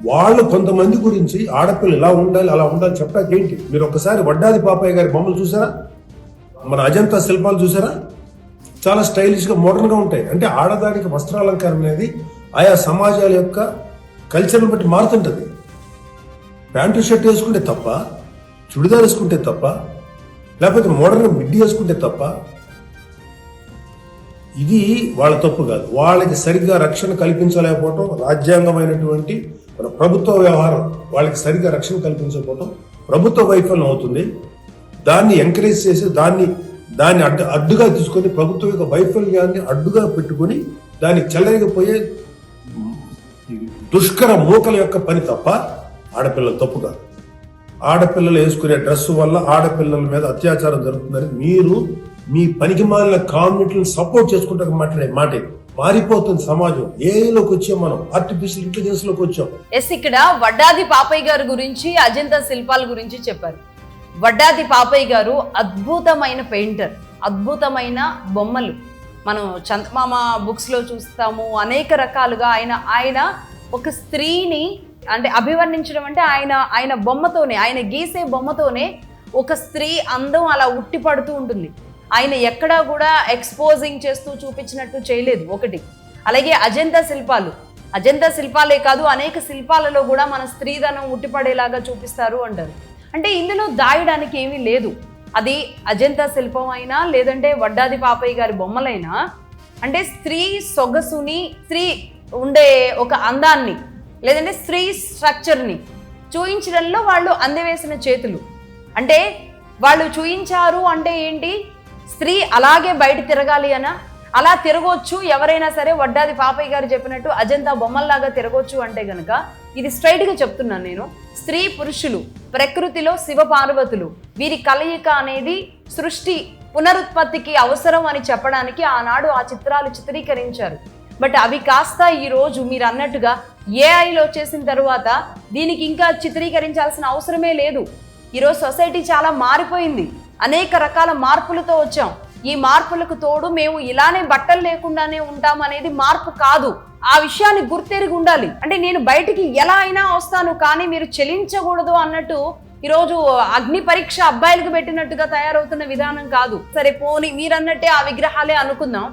వాళ్ళు కొంతమంది గురించి ఆడపిల్ల ఇలా ఉండాలి అలా ఉండాలి చెప్పాక ఏంటి? మీరు ఒకసారి వడ్డాది పాపయ్య గారి బొమ్మలు చూసారా? మన అజంతా శిల్పాలు చూసారా? చాలా స్టైలిష్గా మోడర్న్గా ఉంటాయి. అంటే ఆడదానికి వస్త్రాలంకారం అనేది ఆయా సమాజాల యొక్క కల్చర్ని బట్టి మారుతుంటుంది. ప్యాంటు షర్ట్ వేసుకుంటే తప్ప, చుడిదార్ వేసుకుంటే తప్ప, లేకపోతే మోడర్న్ మిడ్డీ వేసుకుంటే తప్ప, ఇది వాళ్ళ తప్పు కాదు. వాళ్ళకి సరిగ్గా రక్షణ కల్పించలేకపోవటం, రాజ్యాంగమైనటువంటి మన ప్రభుత్వ వ్యవహారం వాళ్ళకి సరిగ్గా రక్షణ కల్పించకపోవటం ప్రభుత్వ వైఫల్యం అవుతుంది. దాన్ని ఎంకరేజ్ చేసి దాన్ని అడ్డుగా తీసుకొని ప్రభుత్వం యొక్క వైఫల్యాన్ని అడ్డుగా పెట్టుకొని దానికి చెల్లరిగిపోయే దుష్కర మూకల యొక్క పని తప్ప ఆడపిల్లల తప్పు కాదు. ఆడపిల్లలు వేసుకునే డ్రెస్సు వల్ల ఆడపిల్లల మీద అత్యాచారం జరుగుతుందని మీరు మీ పనికి మాలిన కామెంట్లను సపోర్ట్ చేసుకుంటారు మాట్లాడే మాట. మారిపోతుంది సమాజం. ఏలోకి వచ్చాం మనం, ఆర్టిఫిషియల్ ఇంటెలిజెన్స్ లోకి వచ్చాం. ఇక్కడ వడ్డాది పాపయ్య గారి గురించి, అజంతా శిల్పాల గురించి చెప్పారు. వడ్డాది పాపయ్య గారు అద్భుతమైన పెయింటర్, అద్భుతమైన బొమ్మలు మనం చందమామ బుక్స్ లో చూస్తాము. అనేక రకాలుగా ఆయన ఒక స్త్రీని అంటే అభివర్ణించడం అంటే ఆయన బొమ్మతోనే, ఆయన గీసే బొమ్మతోనే ఒక స్త్రీ అందం అలా ఉట్టి పడుతూ ఉంటుంది. ఆయన ఎక్కడా కూడా ఎక్స్పోజింగ్ చేస్తూ చూపించినట్టు చేయలేదు ఒకటి. అలాగే అజంతా శిల్పాలే కాదు, అనేక శిల్పాలలో కూడా మన స్త్రీధనం ఉట్టిపడేలాగా చూపిస్తారు అంటారు. అంటే ఇందులో దాయడానికి ఏమీ లేదు. అది అజంతా శిల్పం అయినా లేదంటే వడ్డాది పాపయ్య గారి బొమ్మలైనా అంటే స్త్రీ సొగసుని, స్త్రీ ఉండే ఒక అందాన్ని లేదంటే స్త్రీ స్ట్రక్చర్ని చూయించడంలో వాళ్ళు అందవేసిన చేతులు. అంటే వాళ్ళు చూయించారు అంటే ఏంటి? స్త్రీ అలాగే బయట తిరగాలి అనా? అలా తిరగొచ్చు ఎవరైనా సరే. వడ్డాది పాపయ్య గారు చెప్పినట్టు అజంతా బొమ్మల్లాగా తిరగొచ్చు అంటే గనక ఇది స్ట్రైట్గా చెప్తున్నాను నేను. స్త్రీ పురుషులు ప్రకృతిలో శివ పార్వతులు, వీరి కలయిక అనేది సృష్టి పునరుత్పత్తికి అవసరం అని చెప్పడానికి ఆనాడు ఆ చిత్రాలు చిత్రీకరించారు. బట్ అవి కాస్త ఈరోజు మీరు అన్నట్టుగా ఏఐలో వచ్చేసిన తర్వాత దీనికి ఇంకా చిత్రీకరించాల్సిన అవసరమే లేదు. ఈరోజు సొసైటీ చాలా మారిపోయింది. అనేక రకాల మార్పులతో వచ్చాం. ఈ మార్పులకు తోడు మేము ఇలానే బట్టలు లేకుండానే ఉంటాం అనేది మార్పు కాదు. ఆ విషయాన్ని గుర్తెరిగి ఉండాలి. అంటే నేను బయటికి ఎలా అయినా వస్తాను కానీ మీరు చెలించకూడదు అన్నట్టు ఈరోజు అగ్ని పరీక్ష అబ్బాయిలకు పెట్టినట్టుగా తయారవుతున్న విధానం కాదు. సరే పోనీ మీరన్నట్టే ఆ విగ్రహాలే అనుకుందాం.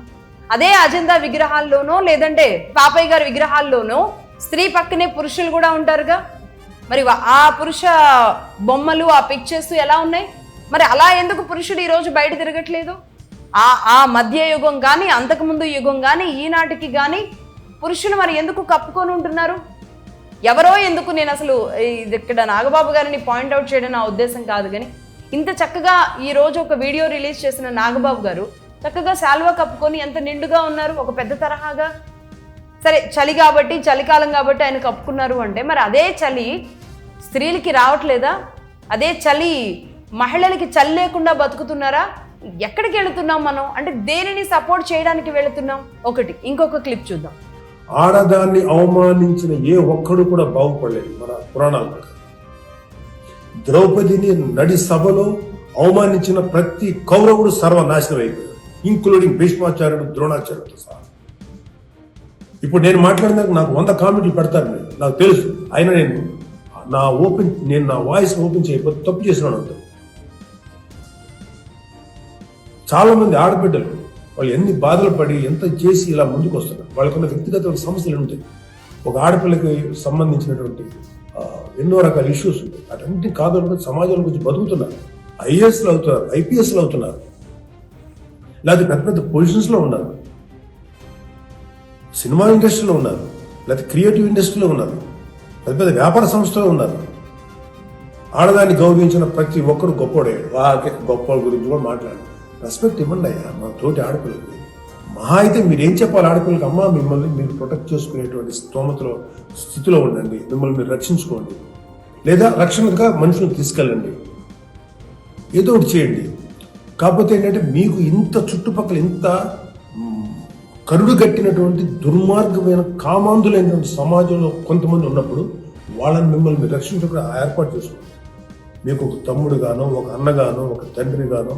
అదే అజంతా విగ్రహాల్లోనో లేదంటే పాపయ్య గారి విగ్రహాల్లోనో స్త్రీ పక్కనే పురుషులు కూడా ఉంటారుగా. మరి ఆ పురుష బొమ్మలు, ఆ పిక్చర్స్ ఎలా ఉన్నాయి? మరి అలా ఎందుకు పురుషుడు ఈరోజు బయట తిరగట్లేదు? ఆ మధ్య యుగం కానీ, అంతకుముందు యుగం కానీ, ఈనాటికి కానీ పురుషులు మరి ఎందుకు కప్పుకొని ఉంటున్నారు? ఎవరో ఎందుకు? నేను అసలు ఇక్కడ నాగబాబు గారిని పాయింట్అవుట్ చేయడం నా ఉద్దేశం కాదు. కానీ ఇంత చక్కగా ఈరోజు ఒక వీడియో రిలీజ్ చేసిన నాగబాబు గారు చక్కగా శాల్వా కప్పుకొని ఎంత నిండుగా ఉన్నారు, ఒక పెద్ద తరహాగా. సరే చలి కాబట్టి, చలికాలం కాబట్టి ఆయన కప్పుకున్నారు అంటే మరి అదే చలి స్త్రీలకి రావట్లేదా? అదే చలి మహిళలకి చలి లేకుండా బతుకుతున్నారా? ఎక్కడికి వెళుతున్నాం మనం? అంటే దేనిని సపోర్ట్ చేయడానికి వెళుతున్నాం? ఒకటి. ఇంకొక క్లిప్ చూద్దాం. ఆడదాన్ని అవమానించిన ఏ ఒక్కడు కూడా బాగుపడలేదు మన పురాణాల ప్రకారం. ద్రౌపదిని నడి సభలో అవమానించిన ప్రతి కౌరవుడు సర్వనాశనం అయిపోయాడు, ఇంక్లూడింగ్ భీష్మాచార్యుడు, ద్రోణాచార్యుడు సహా. ఇప్పుడు నేను మాట్లాడినాక నాకు 100 కామెంట్లు పెడతారు, నాకు తెలుసు. అయినా నేను నా వాయిస్ ఓపెన్ చేయకపోతే తప్పు చేసినాను అంత. చాలా మంది ఆడబిడ్డలు వాళ్ళు ఎన్ని బాధలు పడి ఎంత చేసి ఇలా ముందుకు వస్తున్నారు. వాళ్ళకున్న వ్యక్తిగత సమస్యలు ఉంటాయి. ఒక ఆడపిల్లకి సంబంధించినటువంటి ఎన్నో రకాల ఇష్యూస్ ఉంటాయి. అటన్నింటినీ కాదు సమాజంలో గురించి బతుకుతున్నారు. ఐఏఎస్లు అవుతున్నారు, ఐపీఎస్లు అవుతున్నారు, లేకపోతే పెద్ద పెద్ద పొజిషన్స్లో ఉన్నారు, సినిమా ఇండస్ట్రీలో ఉన్నారు, లేకపోతే క్రియేటివ్ ఇండస్ట్రీలో ఉన్నారు, పెద్ద పెద్ద వ్యాపార సంస్థలో ఉన్నారు. ఆడదాన్ని గౌరవించిన ప్రతి ఒక్కరు గొప్పోడే. గొప్ప గురించి కూడా మాట్లాడారు. రెస్పెక్ట్ ఇవ్వండి అయ్యా మా తోటి ఆడపిల్లకి. మహా అయితే మీరేం చెప్పాలి ఆడపిల్లకి? అమ్మ మిమ్మల్ని మీరు ప్రొటెక్ట్ చేసుకునేటువంటి స్థితిలో ఉండండి, మిమ్మల్ని మీరు రక్షించుకోండి, లేదా రక్షణగా మనుషులను తీసుకెళ్ళండి, ఏదో ఒకటి చేయండి. కాకపోతే ఏంటంటే మీకు ఇంత చుట్టుపక్కల ఇంత కరుడు గట్టినటువంటి దుర్మార్గమైన కామాంధులైనటువంటి సమాజంలో కొంతమంది ఉన్నప్పుడు వాళ్ళని మిమ్మల్ని మీరు రక్షించకుండా ఏర్పాటు చేసుకోండి. మీకు ఒక తమ్ముడు గానో, ఒక అన్నగానో, ఒక తండ్రి గానో,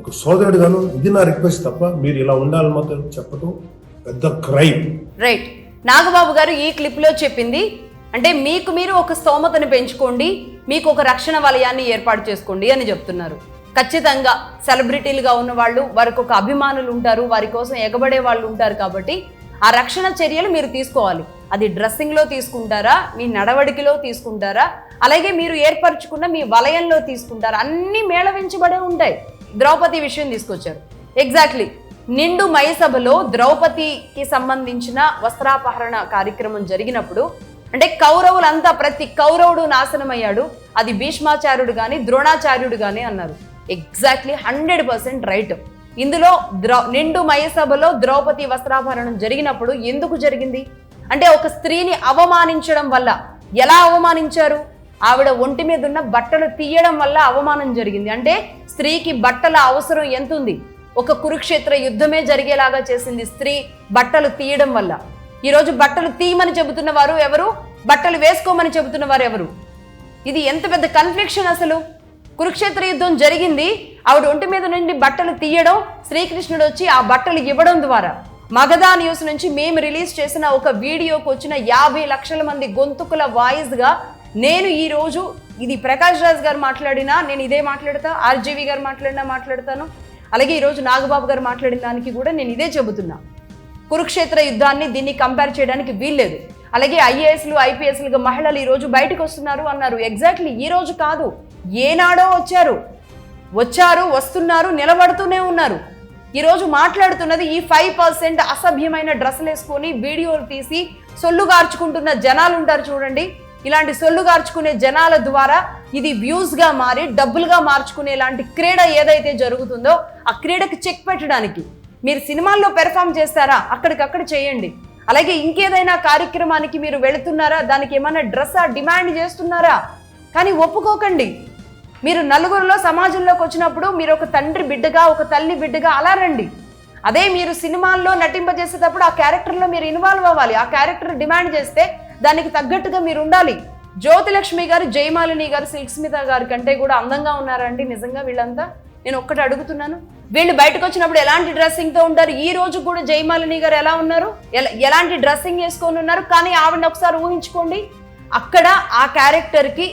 ఒక సోదరుడు గానో, ఇది నా రిక్వెస్ట్ తప్ప మీరు ఇలా ఉండాలని మాత్రం చెప్పడం పెద్ద క్రైమ్. రైట్. నాగబాబు గారు ఈ క్లిప్ లో చెప్పింది అంటే మీకు మీరు ఒక స్తోమతను పెంచుకోండి, మీకు ఒక రక్షణ వలయాన్ని ఏర్పాటు చేసుకోండి అని చెప్తున్నారు. ఖచ్చితంగా సెలబ్రిటీలుగా ఉన్న వాళ్ళు, వారికి ఒక అభిమానులు ఉంటారు, వారి కోసం ఎగబడే వాళ్ళు ఉంటారు. కాబట్టి ఆ రక్షణ చర్యలు మీరు తీసుకోవాలి. అది డ్రెస్సింగ్లో తీసుకుంటారా, మీ నడవడికలో తీసుకుంటారా, అలాగే మీరు ఏర్పరచుకున్న మీ వలయంలో తీసుకుంటారా, అన్నీ మేళవించబడే ఉంటాయి. ద్రౌపది విషయం తీసుకొచ్చారు. ఎగ్జాక్ట్లీ నిండు మయసభలో ద్రౌపదికి సంబంధించిన వస్త్రాపహరణ కార్యక్రమం జరిగినప్పుడు అంటే కౌరవులంతా ప్రతి కౌరవుడు నాశనమయ్యాడు, అది భీష్మాచార్యుడు కానీ ద్రోణాచార్యుడు కానీ అన్నారు. Exactly 100% right. ఇందులో నిండు మయసభలో ద్రౌపది వస్త్రాభరణం జరిగినప్పుడు ఎందుకు జరిగింది అంటే ఒక స్త్రీని అవమానించడం వల్ల. ఎలా అవమానించారు? ఆవిడ ఒంటి మీద ఉన్న బట్టలు తీయడం వల్ల అవమానం జరిగింది. అంటే స్త్రీకి బట్టల అవసరం ఎంత ఉంది? ఒక కురుక్షేత్ర యుద్ధమే జరిగేలాగా చేసింది స్త్రీ బట్టలు తీయడం వల్ల. ఈరోజు బట్టలు తీయమని చెబుతున్న వారు ఎవరు? బట్టలు వేసుకోమని చెబుతున్న వారు ఎవరు? ఇది ఎంత పెద్ద కన్ఫ్లిక్షన్ అసలు. కురుక్షేత్ర యుద్ధం జరిగింది, ఆవిడ ఒంటి మీద నుండి బట్టలు తీయడం, శ్రీకృష్ణుడు వచ్చి ఆ బట్టలు ఇవ్వడం ద్వారా. మగధా న్యూస్ నుంచి మేము రిలీజ్ చేసిన ఒక వీడియోకి వచ్చిన 50 లక్షల మంది గొంతుకుల వాయిస్గా నేను ఈరోజు ఇది ప్రకాష్ రాజ్ గారు మాట్లాడినా నేను ఇదే మాట్లాడతా, ఆర్జీవి గారు మాట్లాడినా మాట్లాడతాను, అలాగే ఈరోజు నాగబాబు గారు మాట్లాడిన దానికి కూడా నేను ఇదే చెబుతున్నా. కురుక్షేత్ర యుద్ధాన్ని దీన్ని కంపేర్ చేయడానికి వీల్లేదు. అలాగే ఐఏఎస్లు ఐపీఎస్లుగా మహిళలు ఈరోజు బయటకు వస్తున్నారు అన్నారు. ఎగ్జాక్ట్లీ ఈ రోజు కాదు, ఏనాడో వచ్చారు వస్తున్నారు, నిలబడుతూనే ఉన్నారు. ఈరోజు మాట్లాడుతున్నది ఈ 5% అసభ్యమైన డ్రెస్సులు వేసుకొని వీడియోలు తీసి సొల్లు గార్చుకుంటున్న జనాలు ఉంటారు చూడండి. ఇలాంటి సొల్లు గార్చుకునే జనాల ద్వారా ఇది వ్యూస్గా మారి డబ్బులుగా మార్చుకునే లాంటి క్రీడ ఏదైతే జరుగుతుందో ఆ క్రీడకి చెక్ పెట్టడానికి మీరు సినిమాల్లో పెర్ఫామ్ చేస్తారా, అక్కడికక్కడ చేయండి. అలాగే ఇంకేదైనా కార్యక్రమానికి మీరు వెళుతున్నారా, దానికి ఏమైనా డ్రెస్ డిమాండ్ చేస్తున్నారా, కానీ ఒప్పుకోకండి. మీరు నలుగురిలో సమాజంలోకి వచ్చినప్పుడు మీరు ఒక తండ్రి బిడ్డగా, ఒక తల్లి బిడ్డగా అలా రండి. అదే మీరు సినిమాల్లో నటింపజేసేటప్పుడు ఆ క్యారెక్టర్లో మీరు ఇన్వాల్వ్ అవ్వాలి. ఆ క్యారెక్టర్ డిమాండ్ చేస్తే దానికి తగ్గట్టుగా మీరు ఉండాలి. జ్యోతిలక్ష్మి గారు, జయమాలిని గారు, సిల్క్ స్మిత గారి కంటే కూడా అందంగా ఉన్నారండి నిజంగా వీళ్ళంతా? నేను ఒక్కటి అడుగుతున్నాను, వీళ్ళు బయటకు వచ్చినప్పుడు ఎలాంటి డ్రెస్సింగ్తో ఉంటారు? ఈ రోజు కూడా జయమాలిని గారు ఎలా ఉన్నారు, ఎలాంటి డ్రెస్సింగ్ వేసుకొని ఉన్నారు? కానీ ఆవిడని ఒకసారి ఊహించుకోండి, అక్కడ ఆ క్యారెక్టర్కి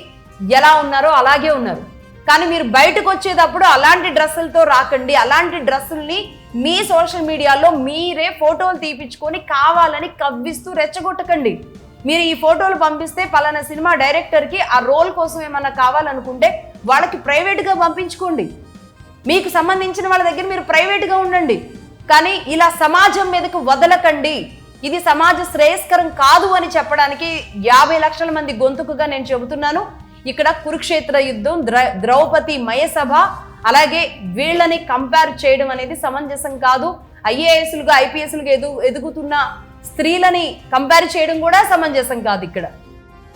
ఎలా ఉన్నారో అలాగే ఉన్నారు. కానీ మీరు బయటకు వచ్చేటప్పుడు అలాంటి డ్రెస్సులతో రాకండి. అలాంటి డ్రెస్సుల్ని మీ సోషల్ మీడియాలో మీరే ఫోటోలు తీపించుకొని కావాలని కవ్విస్తూ రెచ్చగొట్టకండి. మీరు ఈ ఫోటోలు పంపిస్తే పలానా సినిమా డైరెక్టర్కి ఆ రోల్ కోసం ఏమన్నా కావాలనుకుంటే వాళ్ళకి ప్రైవేట్గా పంపించుకోండి. మీకు సంబంధించిన వాళ్ళ దగ్గర మీరు ప్రైవేట్గా ఉండండి. కానీ ఇలా సమాజం మీదకు వదలకండి. ఇది సమాజ శ్రేయస్కరం కాదు అని చెప్పడానికి 50 లక్షల మంది గొంతుకుగా నేను చెబుతున్నాను. ఇక్కడ కురుక్షేత్ర యుద్ధం, ద్రౌపది మయసభ, అలాగే వీళ్ళని కంపేర్ చేయడం అనేది సమంజసం కాదు. ఐఏఎస్లుగా ఐపీఎస్లుగా ఎదుగుతున్న స్త్రీలని కంపేర్ చేయడం కూడా సమంజసం కాదు. ఇక్కడ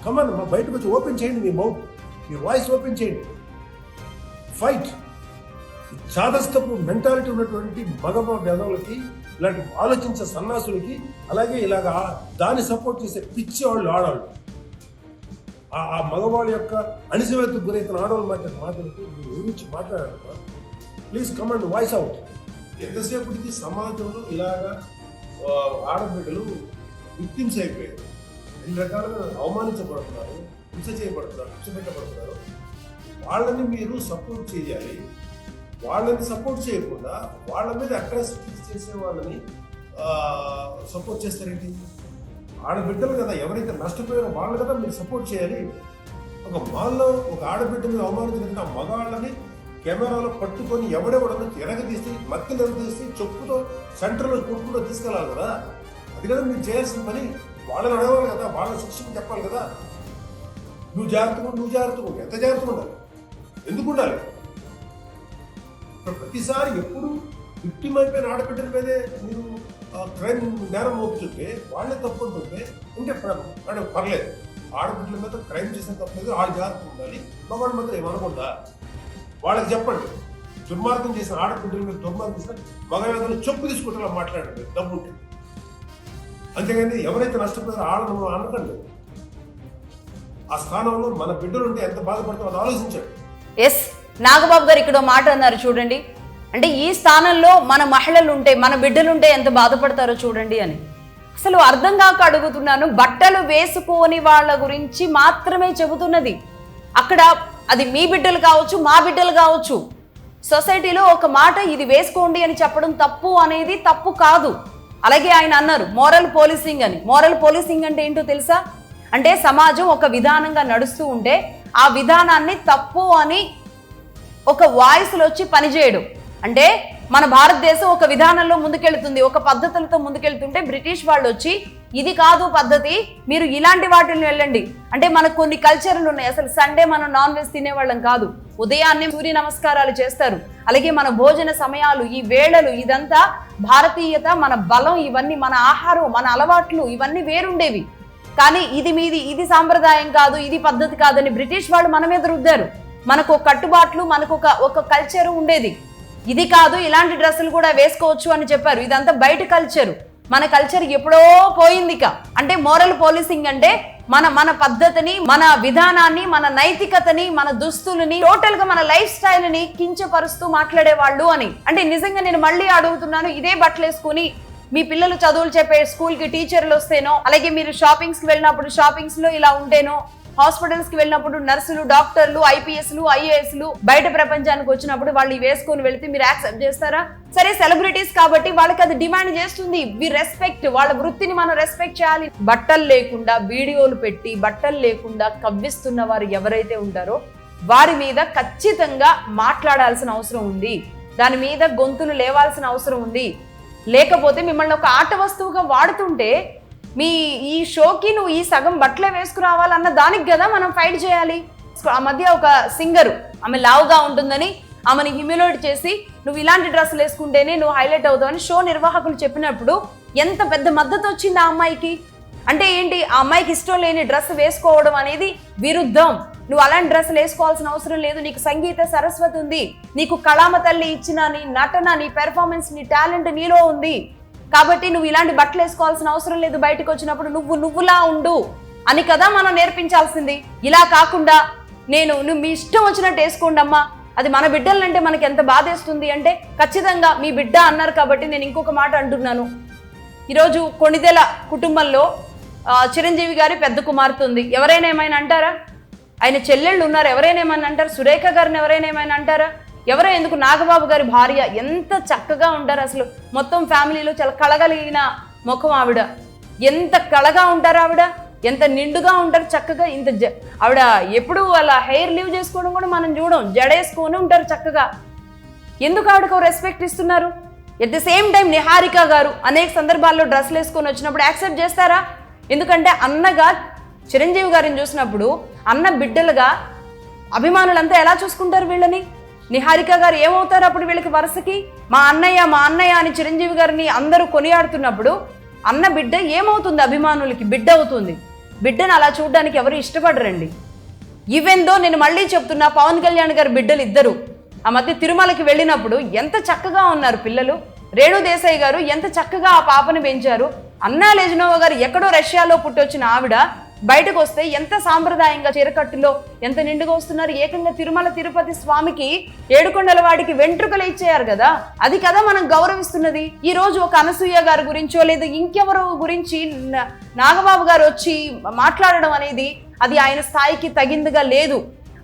కమాన్ బయటకు వచ్చి ఓపెన్ చేయండి, మీ మౌత్, మీ వాయిస్ ఓపెన్ చేయండి, ఫైట్. చాదస్తపు మెంటాలిటీ ఉన్నటువంటి మగ వేదవులకి, ఇలాంటి ఆలోచించే సన్నాసులకి, అలాగే ఇలాగా దాన్ని సపోర్ట్ చేసే పిచ్చి వాళ్ళు ఆడవాళ్ళు, ఆ మగవాళ్ళ యొక్క అణిసివేతకు గురైన ఆడవాళ్ళు మాట్లాడుతూ గురించి మాట్లాడారు. Please command voice out. ఎంతసేపటికి సమాజంలో ఇలాగా ఆడబిడ్డలు విక్టిమ్స్ అయిపోయారు, అన్ని రకాలుగా అవమానించబడుతున్నారు, హింస చేయబడుతున్నారు, హింస పెట్టబడుతున్నారు. వాళ్ళని మీరు సపోర్ట్ చేయాలి. వాళ్ళని సపోర్ట్ చేయకుండా వాళ్ళ మీద అట్రాసిటీస్ చేసే వాళ్ళని సపోర్ట్ చేస్తారేంటి? ఆడబిడ్డలు కదా, ఎవరైతే నష్టపోయారో వాళ్ళు కదా మీరు సపోర్ట్ చేయాలి. ఒక మాల్లో ఒక ఆడబిడ్డ మీద అవమానించిన ఆ మగాళ్ళని కెమెరాలో పట్టుకొని ఎవడెవడని ఎరగదీసి, మక్కలు ఎరగదీసి, చెప్పుతో సెంటర్లో కొట్టుకుంటూ తీసుకెళ్ళాలి కదా. అది కదా మీరు చేయాల్సిన పని. వాళ్ళని అడగాలి కదా, వాళ్ళ శిక్షణ చెప్పాలి కదా. నువ్వు జాగ్రత్తగా ఎంత జాగ్రత్తగా ఉండాలి, ఎందుకు ఉండాలి? ప్రతిసారి ఎప్పుడు విక్టిమ్ అయిపోయిన ఆడబిడ్డల మీదే మీరు క్రైమ్ నేరం మోపుతుంటే, వాళ్ళే తప్పు ఉంటుంటే ఉంటే పర్లేదు. ఆడబిడ్డల మీద క్రైమ్ చేసిన తప్పలేదు, వాళ్ళు జాగ్రత్తగా ఉండాలి. మగవాళ్ళ మీద ఏమనకుండా వాళ్ళకి చెప్పండి. దుర్మార్గం చేసిన ఆడబిడ్డల మీద దుర్మార్గం చేసిన మగవాళ్ళని చెప్పు తీసుకుంటే మాట్లాడండి డబ్బు ఉంటే. అంతేగాని ఎవరైతే నష్టపోయారో ఆడను అనకండి. ఆ స్థానంలో మన బిడ్డలు ఉంటే ఎంత బాధపడతామో అది ఆలోచించండి. ఎస్, నాగబాబు గారు ఇక్కడ మాట అన్నారు చూడండి. అంటే ఈ స్థానంలో మన మహిళలు ఉంటే, మన బిడ్డలుంటే ఎంత బాధపడతారో చూడండి అని. అసలు అర్థం కాక అడుగుతున్నాను. బట్టలు వేసుకోని వాళ్ళ గురించి మాత్రమే చెబుతున్నది. అక్కడ అది మీ బిడ్డలు కావచ్చు, మా బిడ్డలు కావచ్చు. సొసైటీలో ఒక మాట ఇది వేసుకోండి అని చెప్పడం తప్పు అనేది తప్పు కాదు. అలాగే ఆయన అన్నారు మోరల్ పోలీసింగ్ అని. మోరల్ పోలీసింగ్ అంటే ఏంటో తెలుసా? అంటే సమాజం ఒక విధానంగా నడుస్తూ ఉంటే ఆ విధానాన్ని తప్పు అని ఒక వాయిస్లో వచ్చి పనిచేయడం. అంటే మన భారతదేశం ఒక విధానంలో ముందుకెళ్తుంది, ఒక పద్ధతులతో ముందుకెళ్తుంటే బ్రిటిష్ వాళ్ళు వచ్చి ఇది కాదు పద్ధతి, మీరు ఇలాంటి వాటిని వెళ్ళండి అంటే మనకు కొన్ని కల్చర్లు ఉన్నాయి. అసలు సండే మనం నాన్ వెజ్ తినేవాళ్ళం కాదు. ఉదయాన్నే సూర్య నమస్కారాలు చేస్తారు. అలాగే మన భోజన సమయాలు, ఈ వేళలు, ఇదంతా భారతీయత, మన బలం, ఇవన్నీ మన ఆహారం, మన అలవాట్లు ఇవన్నీ వేరుండేవి. కానీ ఇది మీది, ఇది సాంప్రదాయం కాదు, ఇది పద్ధతి కాదని బ్రిటిష్ వాళ్ళు మన మీద రుద్దారు. మనకు ఒక కట్టుబాట్లు, మనకు ఒక కల్చర్ ఉండేది. ఇది కాదు, ఇలాంటి డ్రెస్సులు కూడా వేసుకోవచ్చు అని చెప్పారు. ఇదంతా బయట కల్చరు. మన కల్చర్ ఎప్పుడో పోయింది. అంటే మోరల్ పోలీసింగ్ అంటే మన పద్ధతిని, మన విధానాన్ని, మన నైతికతని, మన దుస్తులని, టోటల్ గా మన లైఫ్ స్టైల్ ని కించపరుస్తూ మాట్లాడేవాళ్ళు అని. అంటే నిజంగా నేను మళ్ళీ అడుగుతున్నాను, ఇదే బట్టలు వేసుకుని మీ పిల్లలు చదువులు చెప్పే స్కూల్ కి టీచర్లు వస్తేనో, అలాగే మీరు షాపింగ్స్ కి వెళ్ళినప్పుడు షాపింగ్స్ లో ఇలా ఉంటేనో, హాస్పిటల్స్ కి వెళ్ళినప్పుడు నర్సులు, డాక్టర్లు, ఐపీఎస్లు, ఐఏఎస్లు బయట ప్రపంచానికి వచ్చినప్పుడు వాళ్ళు వేసుకొని వెళితే మీరు యాక్సెప్ట్ చేస్తారా? సరే, సెలబ్రిటీస్ కాబట్టి వాళ్ళకి అది డిమాండ్ చేస్తుంది. వి రెస్పెక్ట్, వాళ్ళ వృత్తిని మనం రెస్పెక్ట్ చేయాలి. బట్టలు లేకుండా వీడియోలు పెట్టి బట్టలు లేకుండా కవ్విస్తున్న వారు ఎవరైతే ఉంటారో వారి మీద ఖచ్చితంగా మాట్లాడాల్సిన అవసరం ఉంది. దాని మీద గొంతులు లేవాల్సిన అవసరం ఉంది. లేకపోతే మిమ్మల్ని ఒక ఆట వస్తువుగా వాడుతుంటే మీ ఈ షోకి నువ్వు ఈ సగం బట్టలే వేసుకురావాలన్న దానికి కదా మనం ఫైట్ చేయాలి. ఆ మధ్య ఒక సింగరు, ఆమె లావుగా ఉంటుందని ఆమెను హ్యూమిలేట్ చేసి నువ్వు ఇలాంటి డ్రెస్సులు వేసుకుంటేనే నువ్వు హైలైట్ అవుతావని షో నిర్వాహకులు చెప్పినప్పుడు ఎంత పెద్ద మద్దతు వచ్చింది ఆ అమ్మాయికి. అంటే ఏంటి, ఆ అమ్మాయికి ఇష్టం లేని డ్రెస్ వేసుకోవడం అనేది విరుద్ధం. నువ్వు అలాంటి డ్రెస్సులు వేసుకోవాల్సిన అవసరం లేదు. నీకు సంగీత సరస్వతి ఉంది, నీకు కళామ తల్లి ఇచ్చిన నీ నటన, నీ పెర్ఫార్మెన్స్, నీ టాలెంట్ నీలో ఉంది. కాబట్టి నువ్వు ఇలాంటి బట్టలు వేసుకోవాల్సిన అవసరం లేదు. బయటకు వచ్చినప్పుడు నువ్వులా ఉండు అని కదా మనం నేర్పించాల్సింది. ఇలా కాకుండా నువ్వు మీ ఇష్టం వచ్చినట్టు వేసుకోండి అమ్మా, అది మన బిడ్డలంటే మనకి ఎంత బాధేస్తుంది అంటే, ఖచ్చితంగా మీ బిడ్డ అన్నారు కాబట్టి నేను ఇంకొక మాట అంటున్నాను. ఈరోజు కొణిదెల కుటుంబంలో చిరంజీవి గారి పెద్ద కుమార్తె ఉంది. ఎవరైనా ఏమైనా అంటారా? ఆయన చెల్లెళ్ళు ఉన్నారు, ఎవరైనా ఏమైనా అంటారు? సురేఖ గారిని ఎవరైనా ఏమైనా అంటారా? ఎవరో ఎందుకు, నాగబాబు గారి భార్య ఎంత చక్కగా ఉంటారు. అసలు మొత్తం ఫ్యామిలీలో చాలా కళగలిగిన ముఖం ఆవిడ. ఎంత కళగా ఉంటారు ఆవిడ, ఎంత నిండుగా ఉంటారు చక్కగా. ఆవిడ ఎప్పుడు అలా హెయిర్ లీవ్ చేసుకోవడం కూడా మనం చూడం, జడేసుకొని ఉంటారు చక్కగా. ఎందుకు ఆవిడకు రెస్పెక్ట్ ఇస్తున్నారు? At the same time Niharika గారు అనేక సందర్భాల్లో డ్రెస్సులు వేసుకొని వచ్చినప్పుడు యాక్సెప్ట్ చేస్తారా? ఎందుకంటే అన్నగా చిరంజీవి గారిని చూసినప్పుడు అన్న బిడ్డలుగా అభిమానులంతా ఎలా చూసుకుంటారు వీళ్ళని? నిహారిక గారు ఏమవుతారు అప్పుడు వీళ్ళకి వరుసకి? మా అన్నయ్య అని చిరంజీవి గారిని అందరూ కొనియాడుతున్నప్పుడు అన్న బిడ్డ ఏమవుతుంది? అభిమానులకి బిడ్డ అవుతుంది. బిడ్డను అలా చూడడానికి ఎవరు ఇష్టపడరండి. ఈవెన్ దో నేను మళ్ళీ చెప్తున్నా, పవన్ కళ్యాణ్ గారి బిడ్డలు ఇద్దరు ఆ మధ్య తిరుమలకి వెళ్ళినప్పుడు ఎంత చక్కగా ఉన్నారు పిల్లలు. రేణు దేశాయ్ గారు ఎంత చక్కగా ఆ పాపను పెంచారు. అన్నా లెజ్నోవా గారు ఎక్కడో రష్యాలో పుట్టొచ్చిన ఆవిడ బయటకు వస్తే ఎంత సాంప్రదాయంగా చీరకట్టులో ఎంత నిండుగా వస్తున్నారు. ఏకంగా తిరుమల తిరుపతి స్వామికి ఏడుకొండల వాడికి వెంట్రుకలు ఇచ్చేయారు కదా. అది కదా మనం గౌరవిస్తున్నది. ఈ రోజు ఒక అనసూయ గారి గురించో లేదా ఇంకెవరో గురించి నాగబాబు గారు వచ్చి మాట్లాడడం అనేది అది ఆయన స్థాయికి తగిందిగా లేదు.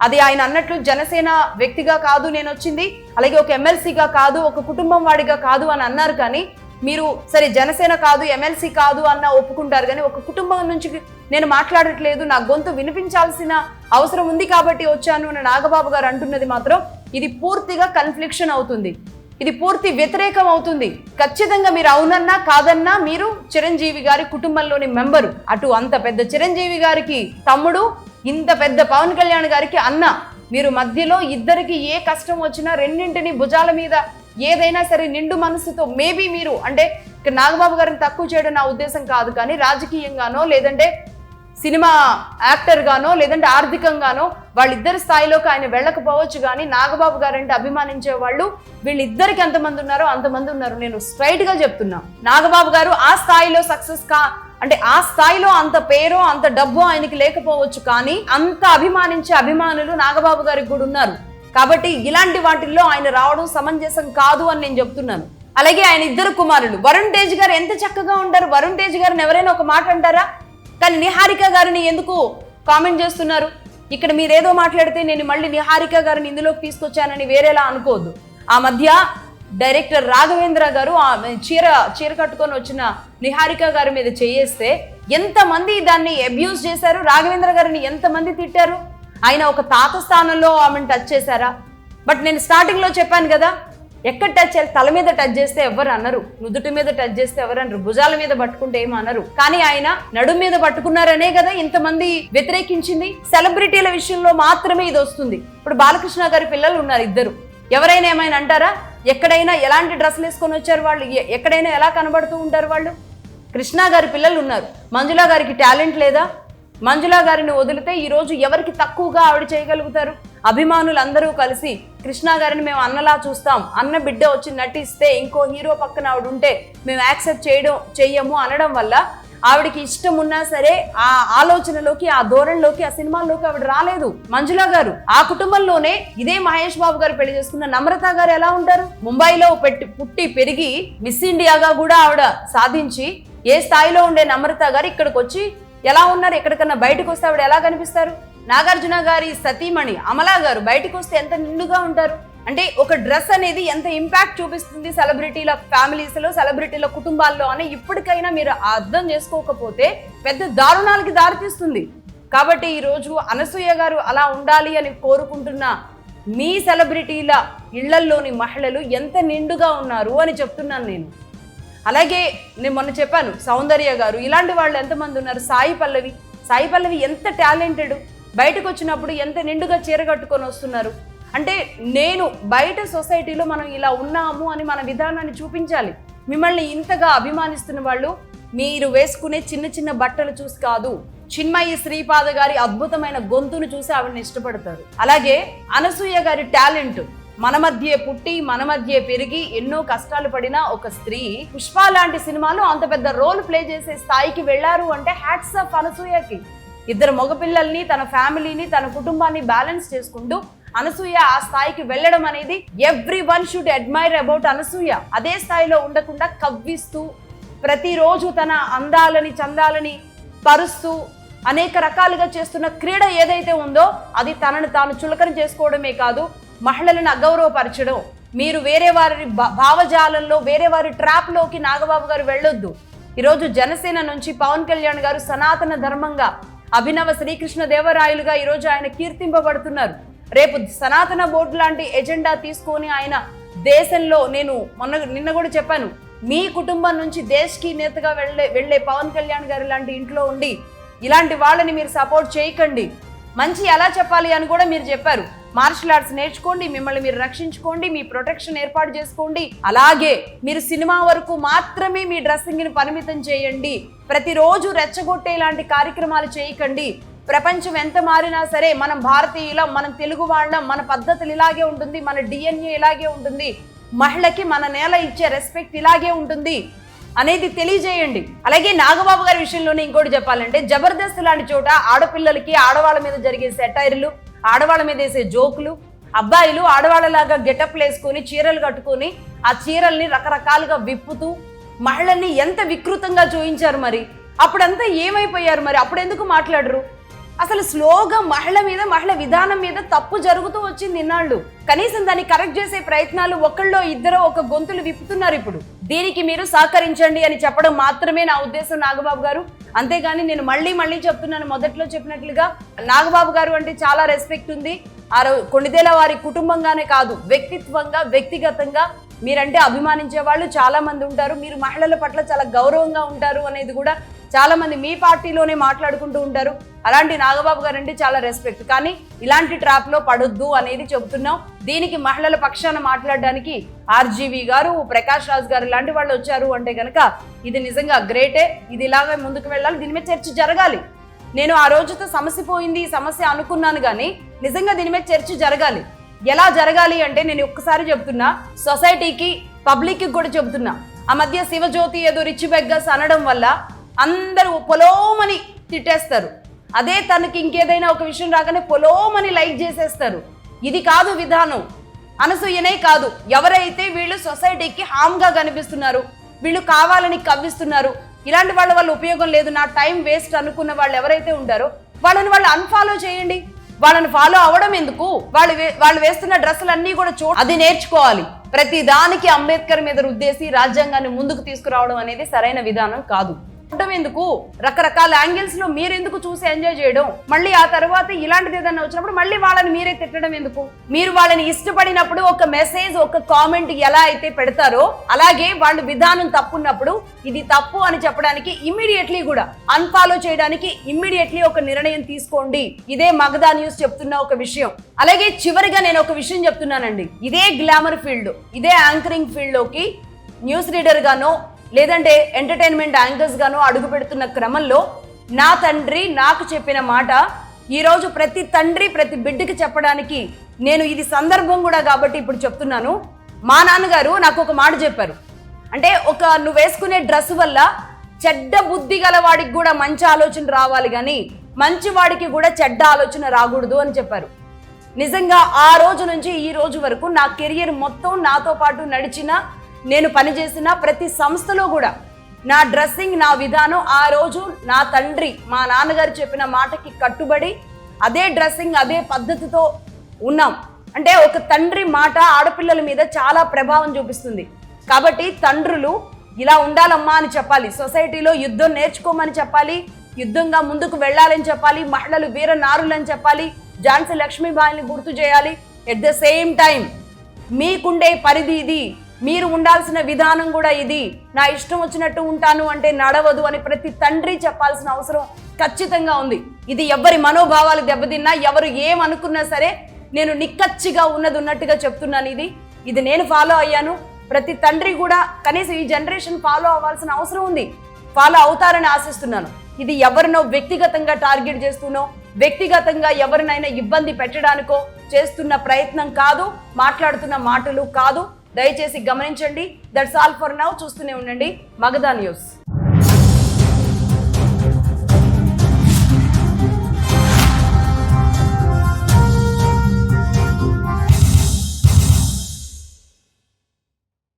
అది ఆయన అన్నట్లు జనసేన వ్యక్తిగా కాదు నేను వచ్చింది, అలాగే ఒక ఎమ్మెల్సీగా కాదు, ఒక కుటుంబం వాడిగా కాదు అని అన్నారు. కానీ మీరు సరే జనసేన కాదు, ఎమ్మెల్సీ కాదు అన్న ఒప్పుకుంటారు. కానీ ఒక కుటుంబం నుంచి నేను మాట్లాడట్లేదు, నా గొంతు వినిపించాల్సిన అవసరం ఉంది కాబట్టి వచ్చాను అని నాగబాబు గారు అంటున్నది మాత్రం ఇది పూర్తిగా కన్ఫ్లిక్షన్ అవుతుంది. ఇది పూర్తి వ్యతిరేకం అవుతుంది. ఖచ్చితంగా మీరు అవునన్నా కాదన్నా మీరు చిరంజీవి గారి కుటుంబంలోని మెంబరు. అటు అంత పెద్ద చిరంజీవి గారికి తమ్ముడు, ఇంత పెద్ద పవన్ కళ్యాణ్ గారికి అన్న. మీరు మధ్యలో ఇద్దరికి ఏ కష్టం వచ్చినా రెండింటిని భుజాల మీద ఏదైనా సరే నిండు మనసుతో మేబీ మీరు అంటే నాగబాబు గారిని తక్కువ చేయడం నా ఉద్దేశం కాదు, కానీ రాజకీయంగానో లేదంటే సినిమా యాక్టర్ గానో లేదంటే ఆర్థికంగానో వాళ్ళిద్దరి స్థాయిలోకి ఆయన వెళ్ళకపోవచ్చు. కానీ నాగబాబు గారంటే అభిమానించే వాళ్ళు వీళ్ళిద్దరికి ఎంతమంది ఉన్నారో అంతమంది ఉన్నారు. నేను స్ట్రైట్ గా చెప్తున్నా, నాగబాబు గారు ఆ స్థాయిలో సక్సెస్ అంటే ఆ స్థాయిలో అంత పేరో అంత డబ్బో ఆయనకి లేకపోవచ్చు, కానీ అంత అభిమానించే అభిమానులు నాగబాబు గారికి కూడా ఉన్నారు. కాబట్టి ఇలాంటి వాటిల్లో ఆయన రావడం సమంజసం కాదు అని నేను చెప్తున్నాను. అలాగే ఆయన ఇద్దరు కుమారులు. వరుణ్ తేజ్ గారు ఎంత చక్కగా ఉంటారు. వరుణ్ తేజ్ గారిని ఎవరైనా ఒక మాట అంటారా? కానీ నిహారిక గారిని ఎందుకు కామెంట్ చేస్తున్నారు? ఇక్కడ మీరేదో మాట్లాడితే నేను మళ్ళీ నిహారిక గారిని ఇందులోకి తీసుకొచ్చానని వేరేలా అనుకోవద్దు. ఆ మధ్య డైరెక్టర్ రాఘవేంద్ర గారు ఆ చీర కట్టుకొని వచ్చిన నిహారిక గారి మీద చేయేస్తే ఎంతమంది దాన్ని అబ్యూజ్ చేశారు. రాఘవేంద్ర గారిని ఎంతమంది తిట్టారు. ఆయన ఒక తాత స్థానంలో ఆమెను టచ్ చేశారా? బట్ నేను స్టార్టింగ్లో చెప్పాను కదా, ఎక్కడ టచ్ చేయాలి? తల మీద టచ్ చేస్తే ఎవరు అనరు, నుదుటి మీద టచ్ చేస్తే ఎవరు అనరు, భుజాల మీద పట్టుకుంటే ఏమనరు. కానీ ఆయన నడుము మీద పట్టుకున్నారనే కదా ఇంతమంది వ్యతిరేకించింది. సెలబ్రిటీల విషయంలో మాత్రమే ఇది వస్తుంది. ఇప్పుడు బాలకృష్ణ గారి పిల్లలు ఉన్నారు ఇద్దరు. ఎవరైనా ఏమైనా అంటారా? ఎక్కడైనా ఎలాంటి డ్రెస్సులు వేసుకొని వచ్చారు వాళ్ళు, ఎక్కడైనా ఎలా కనబడుతూ ఉంటారు వాళ్ళు. కృష్ణ గారి పిల్లలు ఉన్నారు. మంజులా గారికి టాలెంట్ లేదా? మంజులా గారిని వదిలితే ఈరోజు ఎవరికి తక్కువగా ఆవిడ చేయగలుగుతారు? అభిమానులందరూ కలిసి కృష్ణ గారిని మేము అన్నలా చూస్తాం, అన్న బిడ్డ వచ్చి నటిస్తే ఇంకో హీరో పక్కన ఆవిడ ఉంటే మేము యాక్సెప్ట్ చెయ్యము అనడం వల్ల ఆవిడకి ఇష్టం ఉన్నా సరే ఆ ఆలోచనలోకి, ఆ ధోరణిలోకి, ఆ సినిమాల్లోకి ఆవిడ రాలేదు. మంజులా గారు ఆ కుటుంబంలోనే ఇదే మహేష్ బాబు గారు పెళ్లి చేసుకున్న నమ్రత గారు ఎలా ఉంటారు? ముంబైలో పుట్టి పెరిగి మిస్ ఇండియాగా కూడా ఆవిడ సాధించి ఏ స్థాయిలో ఉండే నమ్రత గారు ఇక్కడికి వచ్చి ఎలా ఉన్నారు? ఎక్కడికన్నా బయటకు వస్తే ఆవిడ ఎలా కనిపిస్తారు? నాగార్జున గారి సతీమణి అమలా గారు బయటకు వస్తే ఎంత నిండుగా ఉంటారు. అంటే ఒక డ్రెస్ అనేది ఎంత ఇంపాక్ట్ చూపిస్తుంది సెలబ్రిటీల ఫ్యామిలీస్లో, సెలబ్రిటీల కుటుంబాల్లో అని ఇప్పటికైనా మీరు అర్థం చేసుకోకపోతే పెద్ద దారుణాలకి దారితీస్తుంది. కాబట్టి ఈరోజు అనసూయ గారు అలా ఉండాలి అని కోరుకుంటున్న మీ సెలబ్రిటీల ఇళ్లల్లోని మహిళలు ఎంత నిండుగా ఉన్నారు అని చెప్తున్నాను నేను. అలాగే నేను మొన్న చెప్పాను సౌందర్య గారు, ఇలాంటి వాళ్ళు ఎంతమంది ఉన్నారు. సాయి పల్లవి ఎంత టాలెంటెడ్, బయటకు వచ్చినప్పుడు ఎంత నిండుగా చీర కట్టుకొని వస్తున్నారు. అంటే నేను బయట సొసైటీలో మనం ఇలా ఉన్నాము అని మన విధానాన్ని చూపించాలి. మిమ్మల్ని ఇంతగా అభిమానిస్తున్న వాళ్ళు మీరు వేసుకునే చిన్న చిన్న బట్టలు చూసి కాదు, చిన్మయి శ్రీపాద గారి అద్భుతమైన గొంతును చూసి ఆవిడని ఇష్టపడతారు. అలాగే అనసూయ గారి టాలెంట్, మన మధ్య పుట్టి మన మధ్య పెరిగి ఎన్నో కష్టాలు పడిన ఒక స్త్రీ పుష్ప లాంటి సినిమాలో అంత పెద్ద రోల్ ప్లే చేసే స్థాయికి వెళ్లారు అంటే హ్యాట్స్ ఆఫ్ అనసూయకి. ఇద్దరు మగపిల్లల్ని, తన ఫ్యామిలీని, తన కుటుంబాన్ని బ్యాలెన్స్ చేసుకుంటూ అనసూయ ఆ స్థాయికి వెళ్ళడం అనేది every one should admire about Anasuya. అదే స్థాయిలో ఉండకుండా కవ్విస్తూ ప్రతిరోజు తన అందాలని చందాలని పరుస్తూ అనేక రకాలుగా చేస్తున్న క్రీడ ఏదైతే ఉందో అది తనను తాను చులకన చేసుకోవడమే కాదు, మహిళలను అగౌరవపరచడం. మీరు వేరే వారి భావజాలంలో, వేరే వారి ట్రాప్లోకి నాగబాబు గారు వెళ్ళొద్దు. ఈరోజు జనసేన నుంచి పవన్ కళ్యాణ్ గారు సనాతన ధర్మంగా, అభినవ శ్రీకృష్ణదేవరాయలుగా ఈరోజు ఆయన కీర్తింపబడుతున్నారు. రేపు సనాతన బోర్డు లాంటి ఎజెండా తీసుకొని ఆయన దేశంలో, నేను నిన్న కూడా చెప్పాను, మీ కుటుంబం నుంచి దేశ్కి నేతగా వెళ్ళే పవన్ కళ్యాణ్ గారు లాంటి ఇంట్లో ఉండి ఇలాంటి వాళ్ళని మీరు సపోర్ట్ చేయకండి. మంచి ఎలా చెప్పాలి అని కూడా మీరు చెప్పారు. మార్షల్ ఆర్ట్స్ నేర్చుకోండి, మిమ్మల్ని మీరు రక్షించుకోండి, మీ ప్రొటెక్షన్ ఏర్పాటు చేసుకోండి. అలాగే మీరు సినిమా వరకు మాత్రమే మీ డ్రెస్సింగ్ని పరిమితం చేయండి. ప్రతిరోజు రెచ్చగొట్టే లాంటి కార్యక్రమాలు చేయకండి. ప్రపంచం ఎంత మారినా సరే మనం భారతీయులం, మనం తెలుగు వాళ్ళం, మన పద్ధతులు ఇలాగే ఉంటుంది, మన DNA ఇలాగే ఉంటుంది, మహిళకి మన నేల ఇచ్చే రెస్పెక్ట్ ఇలాగే ఉంటుంది అనేది తెలియజేయండి. అలాగే నాగబాబు గారి విషయంలోనే ఇంకోటి చెప్పాలంటే, జబర్దస్త్ లాంటి చోట ఆడపిల్లలకి ఆడవాళ్ళ మీద జరిగే సెటైర్లు, ఆడవాళ్ళ మీద వేసే జోకులు, అబ్బాయిలు ఆడవాళ్ళలాగా గెటప్లు వేసుకొని చీరలు కట్టుకొని ఆ చీరల్ని రకరకాలుగా విప్పుతూ మహిళల్ని ఎంత వికృతంగా చూయించారు. మరి అప్పుడంతా ఏమైపోయారు? మరి అప్పుడు ఎందుకు మాట్లాడరు? అసలు స్లోగా మహిళ మీద, మహిళ విధానం మీద తప్పు జరుగుతూ వచ్చింది ఇన్నాళ్ళు. కనీసం దాన్ని కరెక్ట్ చేసే ప్రయత్నాలు ఒకళ్ళో ఇద్దరో ఒక గొంతులు విప్పుతున్నారు. ఇప్పుడు దీనికి మీరు సహకరించండి అని చెప్పడం మాత్రమే నా ఉద్దేశం నాగబాబు గారు. అంతేగాని నేను మళ్ళీ చెప్తున్నాను, మొదట్లో చెప్పినట్లుగా నాగబాబు గారు అంటే చాలా రెస్పెక్ట్ ఉంది. కొణిదెల వారి కుటుంబంగానే కాదు, వ్యక్తిత్వంగా, వ్యక్తిగతంగా మీరంటే అభిమానించే వాళ్ళు చాలా మంది ఉంటారు. మీరు మహిళల పట్ల చాలా గౌరవంగా ఉంటారు అనేది కూడా చాలా మంది మీ పార్టీలోనే మాట్లాడుకుంటూ ఉంటారు. అలాంటి నాగబాబు గారు అంటే చాలా రెస్పెక్ట్. కానీ ఇలాంటి ట్రాప్లో పడొద్దు అనేది చెబుతున్నాం. దీనికి మహిళల పక్షాన మాట్లాడడానికి RGV గారు, ప్రకాష్ రాజ్ గారు లాంటి వాళ్ళు వచ్చారు అంటే కనుక ఇది నిజంగా గ్రేటే. ఇది ఇలాగే ముందుకు వెళ్ళాలి, దీని మీద చర్చ జరగాలి. నేను ఆ రోజుతో సమస్య పోయింది, ఈ సమస్య అనుకున్నాను, కానీ నిజంగా దీని మీద చర్చ జరగాలి. ఎలా జరగాలి అంటే నేను ఒక్కసారి చెప్తున్నా, సొసైటీకి, పబ్లిక్కి కూడా చెబుతున్నా. ఆ మధ్య శివజ్యోతి ఏదో రిచ్ బెగ్గర్స్ అనడం వల్ల అందరూ పొలోమని తిట్టేస్తారు. అదే తనకి ఇంకేదైనా ఒక విషయం రాగానే పొలోమని లైక్ చేసేస్తారు. ఇది కాదు విధానం. అనసూయనే కాదు, ఎవరైతే వీళ్ళు సొసైటీకి హామ్గా కనిపిస్తున్నారు, వీళ్ళు కావాలని కవ్విస్తున్నారు, ఇలాంటి వాళ్ళ వల్ల ఉపయోగం లేదు, నా టైం వేస్ట్ అనుకున్న వాళ్ళు ఎవరైతే ఉంటారో వాళ్ళని వాళ్ళు అన్ఫాలో చేయండి. వాళ్ళని ఫాలో అవ్వడం ఎందుకు? వాళ్ళు వేస్తున్న డ్రెస్సులన్నీ కూడా అది నేర్చుకోవాలి. ప్రతి దానికి అంబేద్కర్ మీద రుద్దేసి రాజ్యాంగాన్ని ముందుకు తీసుకురావడం అనేది సరైన విధానం కాదు. ఎందుకు రకరకాల యాంగిల్స్ లో మీరు ఎందుకు చూసి ఎంజాయ్ చేయడం? మళ్ళీ ఆ తర్వాత ఇలాంటిది ఏదైనా వచ్చినప్పుడు మళ్ళీ వాళ్ళని మీరే తిట్టడం ఎందుకు? మీరు వాళ్ళని ఇష్టపడినప్పుడు ఒక మెసేజ్, ఒక కామెంట్ ఎలా అయితే పెడతారో అలాగే వాళ్ళు విధానం తప్పున్నప్పుడు ఇది తప్పు అని చెప్పడానికి ఇమ్మీడియట్లీ కూడా అన్ఫాలో చేయడానికి ఇమ్మీడియట్లీ ఒక నిర్ణయం తీసుకోండి. ఇదే మగధా న్యూస్ చెప్తున్న ఒక విషయం. అలాగే చివరిగా నేను ఒక విషయం చెప్తున్నానండి. ఇదే గ్లామర్ ఫీల్డ్, ఇదే యాంకరింగ్ ఫీల్డ్ లోకి న్యూస్ రీడర్ గానో లేదంటే ఎంటర్టైన్మెంట్ యాంకర్స్ గానో అడుగు పెడుతున్న క్రమంలో నా తండ్రి నాకు చెప్పిన మాట ఈరోజు ప్రతి తండ్రి ప్రతి బిడ్డకి చెప్పడానికి నేను ఇది సందర్భం కూడా కాబట్టి ఇప్పుడు చెప్తున్నాను. మా నాన్నగారు నాకు ఒక మాట చెప్పారు. అంటే నువ్వు వేసుకునే డ్రెస్ వల్ల చెడ్డ బుద్ధి గల వాడికి కూడా మంచి ఆలోచన రావాలి కానీ మంచి వాడికి కూడా చెడ్డ ఆలోచన రాకూడదు అని చెప్పారు. నిజంగా ఆ రోజు నుంచి ఈ రోజు వరకు నా కెరియర్ మొత్తం నాతో పాటు నడిచిన, నేను పనిచేసిన ప్రతి సంస్థలో కూడా నా డ్రెస్సింగ్, నా విధానం ఆ రోజు నా తండ్రి మా నాన్నగారు చెప్పిన మాటకి కట్టుబడి అదే డ్రెస్సింగ్ అదే పద్ధతితో ఉన్నాం. అంటే ఒక తండ్రి మాట ఆడపిల్లల మీద చాలా ప్రభావం చూపిస్తుంది. కాబట్టి తండ్రులు ఇలా ఉండాలమ్మా అని చెప్పాలి. సొసైటీలో యుద్ధం నేర్చుకోమని చెప్పాలి, యుద్ధంగా ముందుకు వెళ్ళాలని చెప్పాలి, మహిళలు వీర నారులని చెప్పాలి, ఝాన్సీ లక్ష్మీబాయిని గుర్తు చేయాలి. ఎట్ ద సేమ్ టైం మీకుండే పరిధి ఇది, మీరు ఉండాల్సిన విధానం కూడా ఇది, నా ఇష్టం వచ్చినట్టు ఉంటాను అంటే నడవదు అని ప్రతి తండ్రి చెప్పాల్సిన అవసరం ఖచ్చితంగా ఉంది. ఇది ఎవరి మనోభావాలు దెబ్బతిన్నా, ఎవరు ఏమనుకున్నా సరే నేను నిక్కచ్చిగా ఉన్నట్టుగా చెప్తున్నాను. ఇది నేను ఫాలో అయ్యాను. ప్రతి తండ్రి కూడా కనీసం ఈ జనరేషన్ ఫాలో అవ్వాల్సిన అవసరం ఉంది. ఫాలో అవుతారని ఆశిస్తున్నాను. ఇది ఎవరినో వ్యక్తిగతంగా టార్గెట్ చేస్తూనో వ్యక్తిగతంగా ఎవరినైనా ఇబ్బంది పెట్టడానికో చేస్తున్న ప్రయత్నం కాదు, మాట్లాడుతున్న మాటలు కాదు. దయచేసి గమనించండి. That's all for now. చూస్తూనే ఉండండి మగధా న్యూస్.